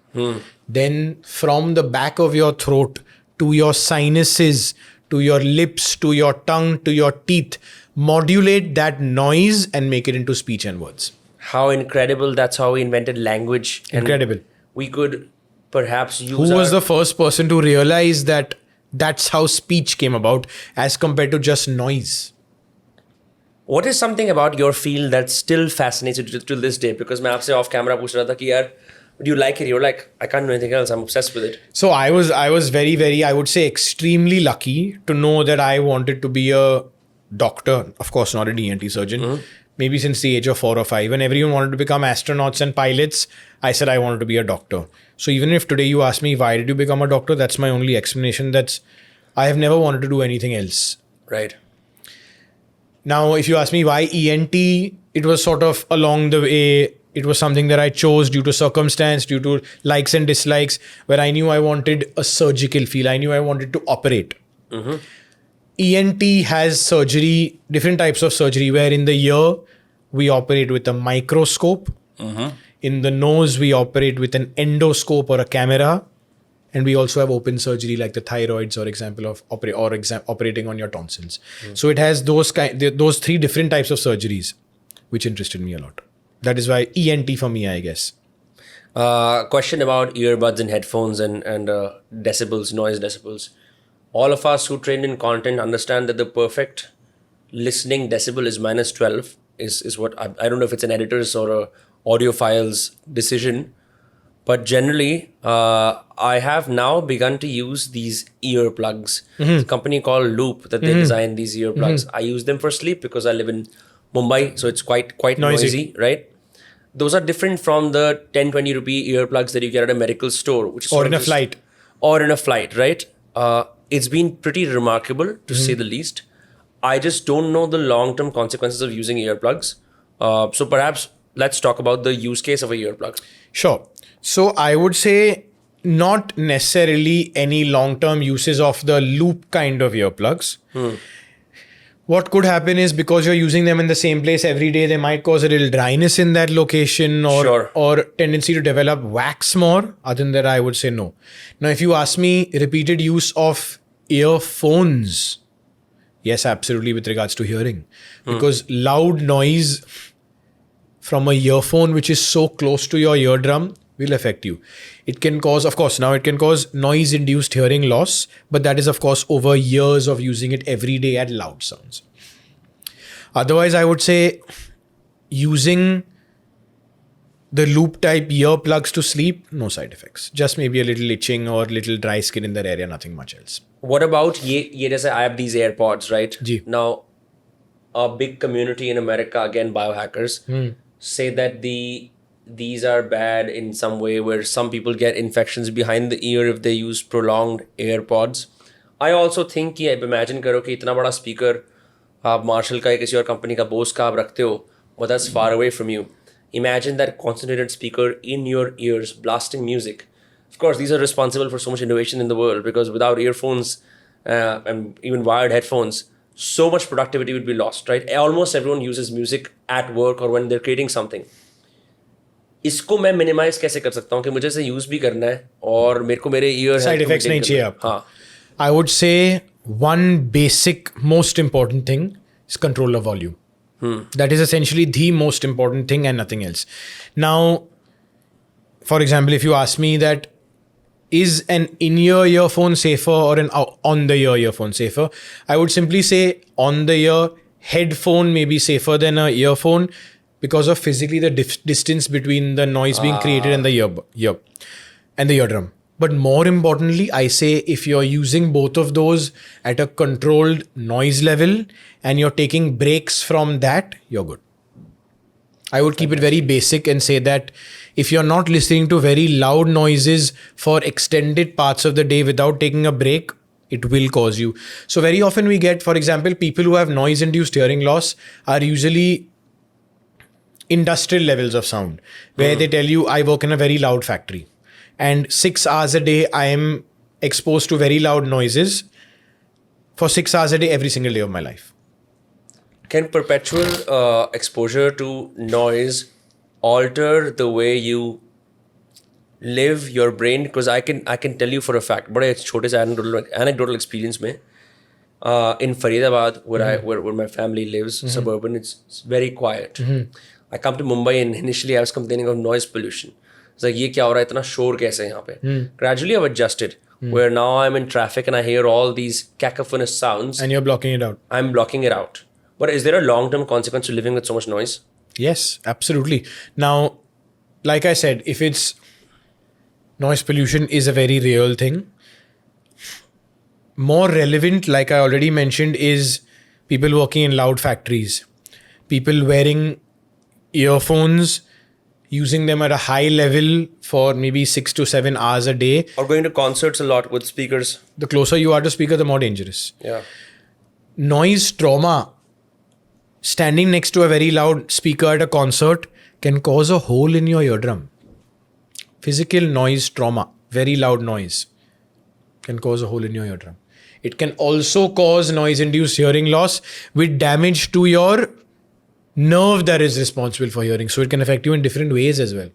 Then from the back of your throat to your sinuses, to your lips, to your tongue, to your teeth, modulate that noise and make it into speech and words. How incredible. That's how we invented language. And Incredible. we could perhaps use Who was the first person to realize that that's how speech came about as compared to just noise? What is something about your field that still fascinates you till this day? Because मैं आपसे off camera पूछ रहा था कि यार, do you like it? You're like, I can't do anything else. I'm obsessed with it. So I was very, very, I would say extremely lucky to know that I wanted to be a doctor. Of course, not an ENT surgeon. Maybe since the age of 4 or 5. When everyone wanted to become astronauts and pilots, I said I wanted to be a doctor. So even if today you ask me, why did you become a doctor? That's my only explanation. I have never wanted to do anything else. Right. Now, if you ask me why ENT, it was sort of along the way. It was something that I chose due to circumstance, due to likes and dislikes, where I knew I wanted a surgical field. I knew I wanted to operate. ENT has surgery, different types of surgery, where in the ear, we operate with a microscope. In the nose, we operate with an endoscope or a camera. And we also have open surgery like the thyroids, or example of operating on your tonsils. So it has those 3 different types of surgeries, which interested me a lot. That is why ENT for me, I guess. Question about earbuds and headphones and decibels, noise decibels. All of us who trained in content understand that the perfect listening decibel is -12. Is what I don't know if it's an editor's or a audiophile's decision. But generally, I have now begun to use these earplugs. It's a company called Loop that they designed these earplugs. I use them for sleep because I live in Mumbai, so it's quite noisy, right? Those are different from the 10-20 rupee earplugs that you get at a medical store, which is Or in a flight. Or in a flight, right? It's been pretty remarkable, to say the least. I just don't know the long-term consequences of using earplugs. So perhaps let's talk about the use case of a earplug. Sure. So I would say not necessarily any long-term uses of the Loop kind of earplugs. What could happen is, because you're using them in the same place every day, they might cause a little dryness in that location, or tendency to develop wax more. Other than that, I would say no. Now, if you ask me repeated use of earphones, yes, absolutely, with regards to hearing. Because loud noise from a earphone which is so close to your eardrum will affect you. It can cause, of course, now it can cause noise-induced hearing loss, but that is, of course, over years of using it every day at loud sounds. Otherwise, I would say using the Loop type earplugs to sleep, no side effects. Just maybe a little itching or little dry skin in that area, nothing much else. What about I have these AirPods, right? Ji. Now, a big community in America, again, biohackers, say that these are bad in some way, where some people get infections behind the ear if they use prolonged AirPods. I also think कि अब imagine करो कि इतना बड़ा speaker आप Marshall का या किसी और company का Bose का आप रखते हो, but that's far away from you. Imagine that concentrated speaker in your ears blasting music. Of course, these are responsible for so much innovation in the world, because without earphones and even wired headphones, so much productivity would be lost, right? Almost everyone uses music at work or when they're creating something. इसको मैं minimise कैसे कर सकता हूँ कि मुझे इसे use भी करना है और मेरे को मेरे ईयर साइड इफेक्ट्स नहीं चाहिए आपको. हाँ. I would say one basic, most important thing is control of volume. That is essentially the most important thing and nothing else. Now, for example, if you ask me that, is an in-ear earphone safer or an on-the-ear earphone safer? I would simply say on-the-ear headphone may be safer than an earphone, because of physically the distance between the noise being created and the ear and the eardrum. But more importantly, I say if you're using both of those at a controlled noise level and you're taking breaks from that, you're good. I would keep it very basic and say that if you're not listening to very loud noises for extended parts of the day without taking a break, it will cause you. So very often we get, for example, people who have noise-induced hearing loss are usually industrial levels of sound, where they tell you, I work in a very loud factory and 6 hours a day I am exposed to very loud noises for 6 hours a day every single day of my life. Can perpetual exposure to noise alter the way you live your brain, because I can tell you for a fact, बड़े छोटे से anecdotal experience में, in Faridabad, where my family lives, suburban, it's very quiet. I come to Mumbai and initially I was complaining of noise pollution. It's like, ये क्या हो रहा है, इतना शोर कैसे है यहाँ पे? Gradually I've adjusted, where now I'm in traffic and I hear all these cacophonous sounds. And you're blocking it out. I'm blocking it out. But is there a long-term consequence to living with so much noise? Yes, absolutely. Now, like I said, if it's noise pollution is a very real thing. More relevant, like I already mentioned, is people working in loud factories, people wearing earphones, using them at a high level for maybe 6 to 7 hours a day. Or going to concerts a lot with speakers. The closer you are to speaker, the more dangerous. Yeah. Noise trauma, standing next to a very loud speaker at a concert, can cause a hole in your eardrum. Physical noise trauma, very loud noise, can cause a hole in your eardrum. It can also cause noise-induced hearing loss with damage to your nerve that is responsible for hearing. So it can affect you in different ways as well.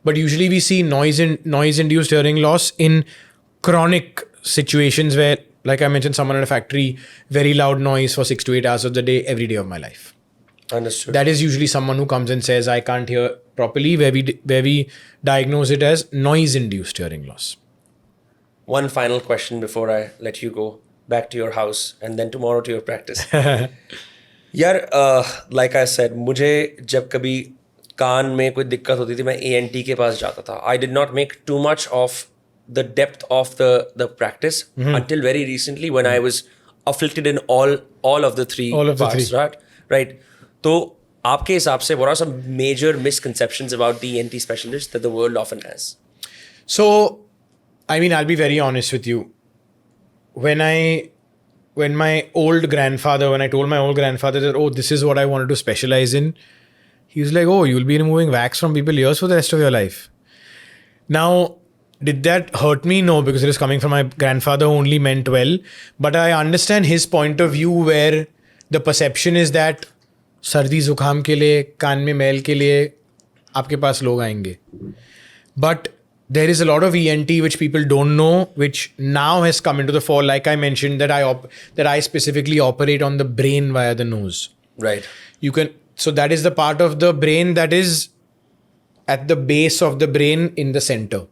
But usually we see noise-induced hearing loss in chronic situations where, like I mentioned, someone in a factory, very loud noise for 6 to 8 hours of the day, every day of my life. Understood. That is usually someone who comes and says, I can't hear properly, where we diagnose it as noise-induced hearing loss. One final question before I let you go back to your house and then tomorrow to your practice. यार, like I said, मुझे जब कभी कान में कोई दिक्कत होती थी, मैं ENT के पास जाता था. I did not make too much of the depth of the practice until very recently when I was afflicted in all of the three parts, right? तो आपके हिसाब से what are some major misconceptions about the ENT specialist that the world often has? So, I mean, I'll be very honest with you. When my old grandfather, when I told my old grandfather that, oh, this is what I wanted to specialize in, he was like, oh, you'll be removing wax from people's ears for the rest of your life. Now, did that hurt me? No, because it is coming from my grandfather who only meant well. But I understand his point of view where the perception is that सर्दी जुकाम के लिए, कान में मैल के लिए आपके पास लोग आएंगे. But there is a lot of ENT which people don't know, which now has come into the fore. Like I mentioned, that I specifically operate on the brain via the nose. Right. So that is the part of the brain that is at the base of the brain in the center.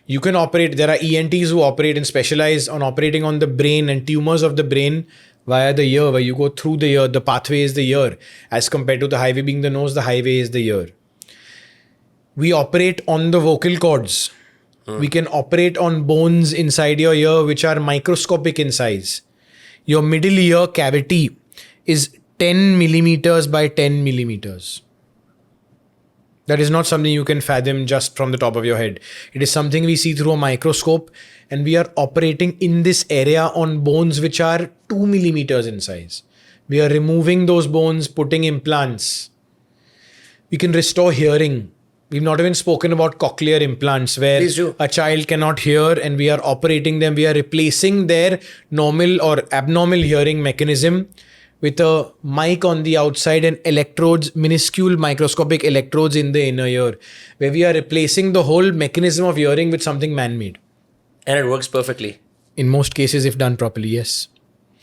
You can operate, there are ENTs who operate and specialize on operating on the brain and tumors of the brain via the ear, where you go through the ear. The pathway is the ear, as compared to the highway being the nose, the highway is the ear. We operate on the vocal cords. We can operate on bones inside your ear which are microscopic in size. Your middle ear cavity is 10 millimeters by 10 millimeters. That is not something you can fathom just from the top of your head. It is something we see through a microscope, and we are operating in this area on bones which are 2 millimeters in size. We are removing those bones, putting implants. We can restore hearing. We've not even spoken about cochlear implants, where a child cannot hear and we are operating them. We are replacing their normal or abnormal hearing mechanism with a mic on the outside and electrodes, minuscule microscopic electrodes in the inner ear, where we are replacing the whole mechanism of hearing with something man-made. And it works perfectly. In most cases, if done properly, yes.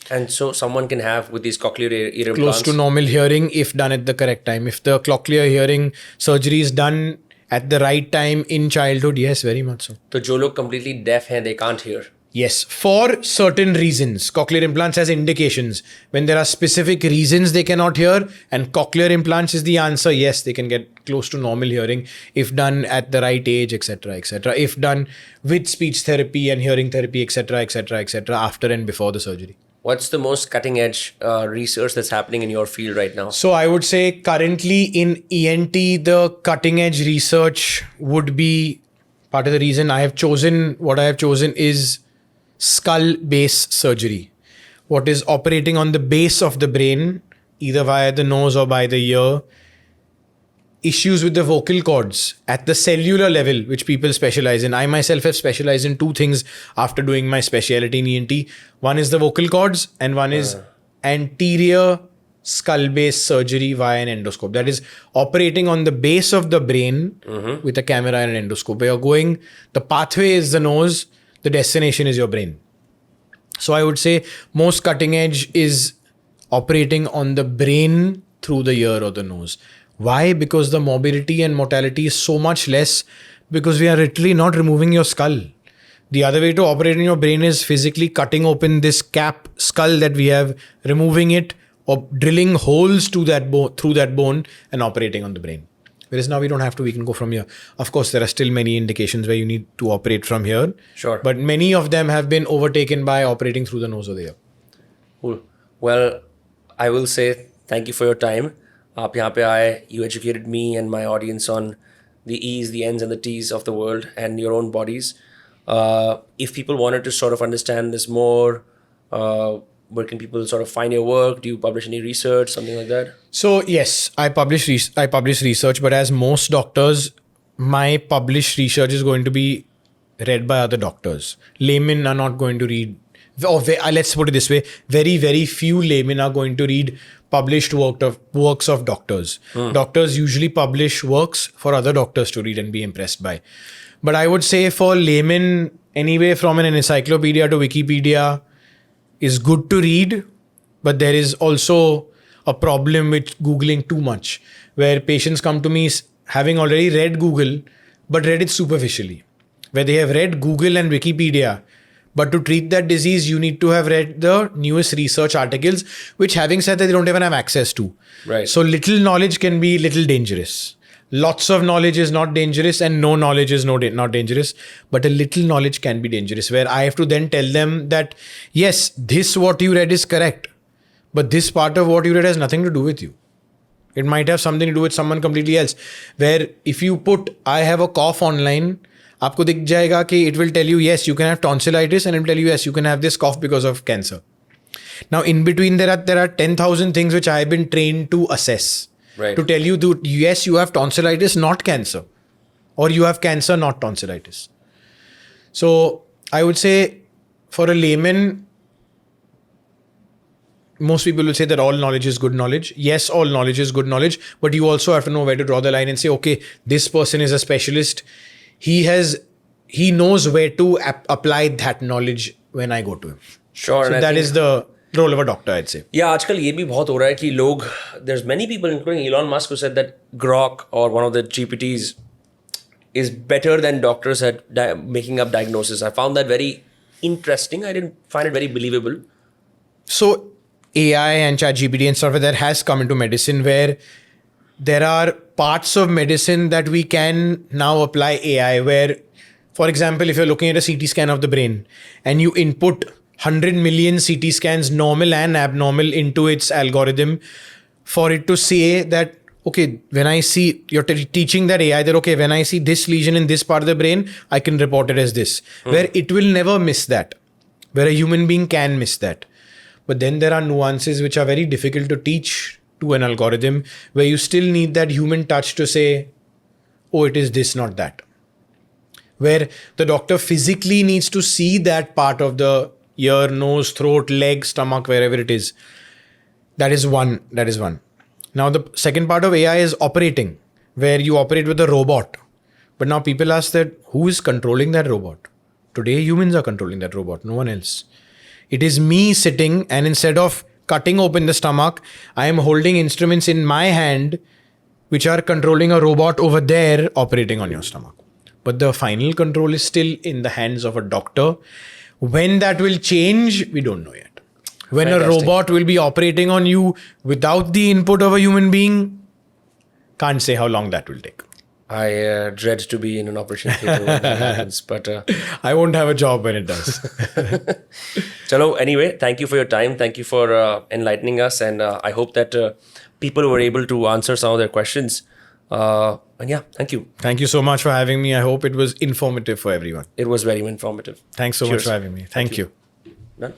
And so someone can have with these cochlear ear implants. Close to normal hearing if done at the correct time. If the cochlear hearing surgery is done at the right time in childhood, yes, very much so. So जो लोग completely deaf हैं, they can't hear. Yes, for certain reasons. Cochlear implants has indications. When there are specific reasons they cannot hear, and cochlear implants is the answer, yes, they can get close to normal hearing if done at the right age, etc., etc. If done with speech therapy and hearing therapy, etc., etc., etc., after and before the surgery. What's the most cutting edge research that's happening in your field right now? So I would say currently in ENT, the cutting edge research would be, part of the reason I have chosen what I have chosen is skull base surgery. What is operating on the base of the brain, either via the nose or by the ear. Issues with the vocal cords at the cellular level, which people specialize in. I myself have specialized in two things after doing my specialty in ENT. One is the vocal cords and one is anterior skull-based surgery via an endoscope. That is operating on the base of the brain with a camera and an endoscope. Where you're going, the pathway is the nose, the destination is your brain. So I would say most cutting edge is operating on the brain through the ear or the nose. Why? Because the morbidity and mortality is so much less because we are literally not removing your skull. The other way to operate in your brain is physically cutting open this cap skull that we have, removing it or drilling holes to that through that bone and operating on the brain. Whereas now we don't have to, we can go from here. Of course, there are still many indications where you need to operate from here. Sure. But many of them have been overtaken by operating through the nose or the ear. Cool. Well, I will say thank you for your time. आप यहाँ पे आए, you educated me and my audience on the E's, the N's and the T's of the world and your own bodies. If people wanted to sort of understand this more, where can people sort of find your work? Do you publish any research, something like that? So yes, I publish research, but as most doctors, my published research is going to be read by other doctors. Laymen are not going to read, or let's put it this way, very, very few laymen are going to read published works of doctors. Doctors usually publish works for other doctors to read and be impressed by. But I would say for laymen, anyway, from an encyclopedia to Wikipedia is good to read, but there is also a problem with Googling too much, where patients come to me having already read Google, but read it superficially. Where they have read Google and Wikipedia, but to treat that disease, you need to have read the newest research articles, which having said that they don't even have access to. Right. So little knowledge can be little dangerous. Lots of knowledge is not dangerous and no knowledge is not dangerous, but a little knowledge can be dangerous, where I have to then tell them that, yes, this what you read is correct, but this part of what you read has nothing to do with you. It might have something to do with someone completely else. Where if you put, I have a cough online, आपको दिख जाएगा कि it will tell you, yes, you can have tonsillitis, and it will tell you, yes, you can have this cough because of cancer. Now, in between, there are 10,000 things which I have been trained to assess. Right. To tell you that, yes, you have tonsillitis, not cancer. Or you have cancer, not tonsillitis. So, I would say, for a layman, most people will say that all knowledge is good knowledge. Yes, all knowledge is good knowledge, but you also have to know where to draw the line and say, okay, this person is a specialist. He knows where to apply that knowledge when I go to him. Sure. So that is the role of a doctor, I'd say. Yeah, आजकल ये भी बहुत हो रहा है कि लोग, there's many people including Elon Musk who said that Grok or one of the GPTs is better than doctors at making up diagnosis. I found that very interesting. I didn't find it very believable. So AI and ChatGPT and stuff like that has come into medicine, where there are parts of medicine that we can now apply AI, where, for example, if you're looking at a CT scan of the brain and you input 100 million CT scans, normal and abnormal, into its algorithm for it to say that, okay, when I see, you're teaching that AI that, okay, when I see this lesion in this part of the brain, I can report it as this. Where it will never miss that. Where a human being can miss that. But then there are nuances which are very difficult to teach to an algorithm, where you still need that human touch to say, oh, it is this, not that. Where the doctor physically needs to see that part of the ear, nose, throat, leg, stomach, wherever it is. That is one. Now the second part of AI is operating, where you operate with a robot. But now people ask that, who is controlling that robot? Today humans are controlling that robot, no one else. It is me sitting, and instead of cutting open the stomach, I am holding instruments in my hand which are controlling a robot over there operating on your stomach. But the final control is still in the hands of a doctor. When that will change, we don't know yet. When Fantastic. A robot will be operating on you without the input of a human being, can't say how long that will take. I dread to be in an operation theater when that happens, but I won't have a job when it does. Chalo, anyway, thank you for your time. Thank you for enlightening us, and I hope that people were able to answer some of their questions. And yeah, thank you. Thank you so much for having me. I hope it was informative for everyone. It was very informative. Thanks so Cheers. much for having me. Thank you. Done?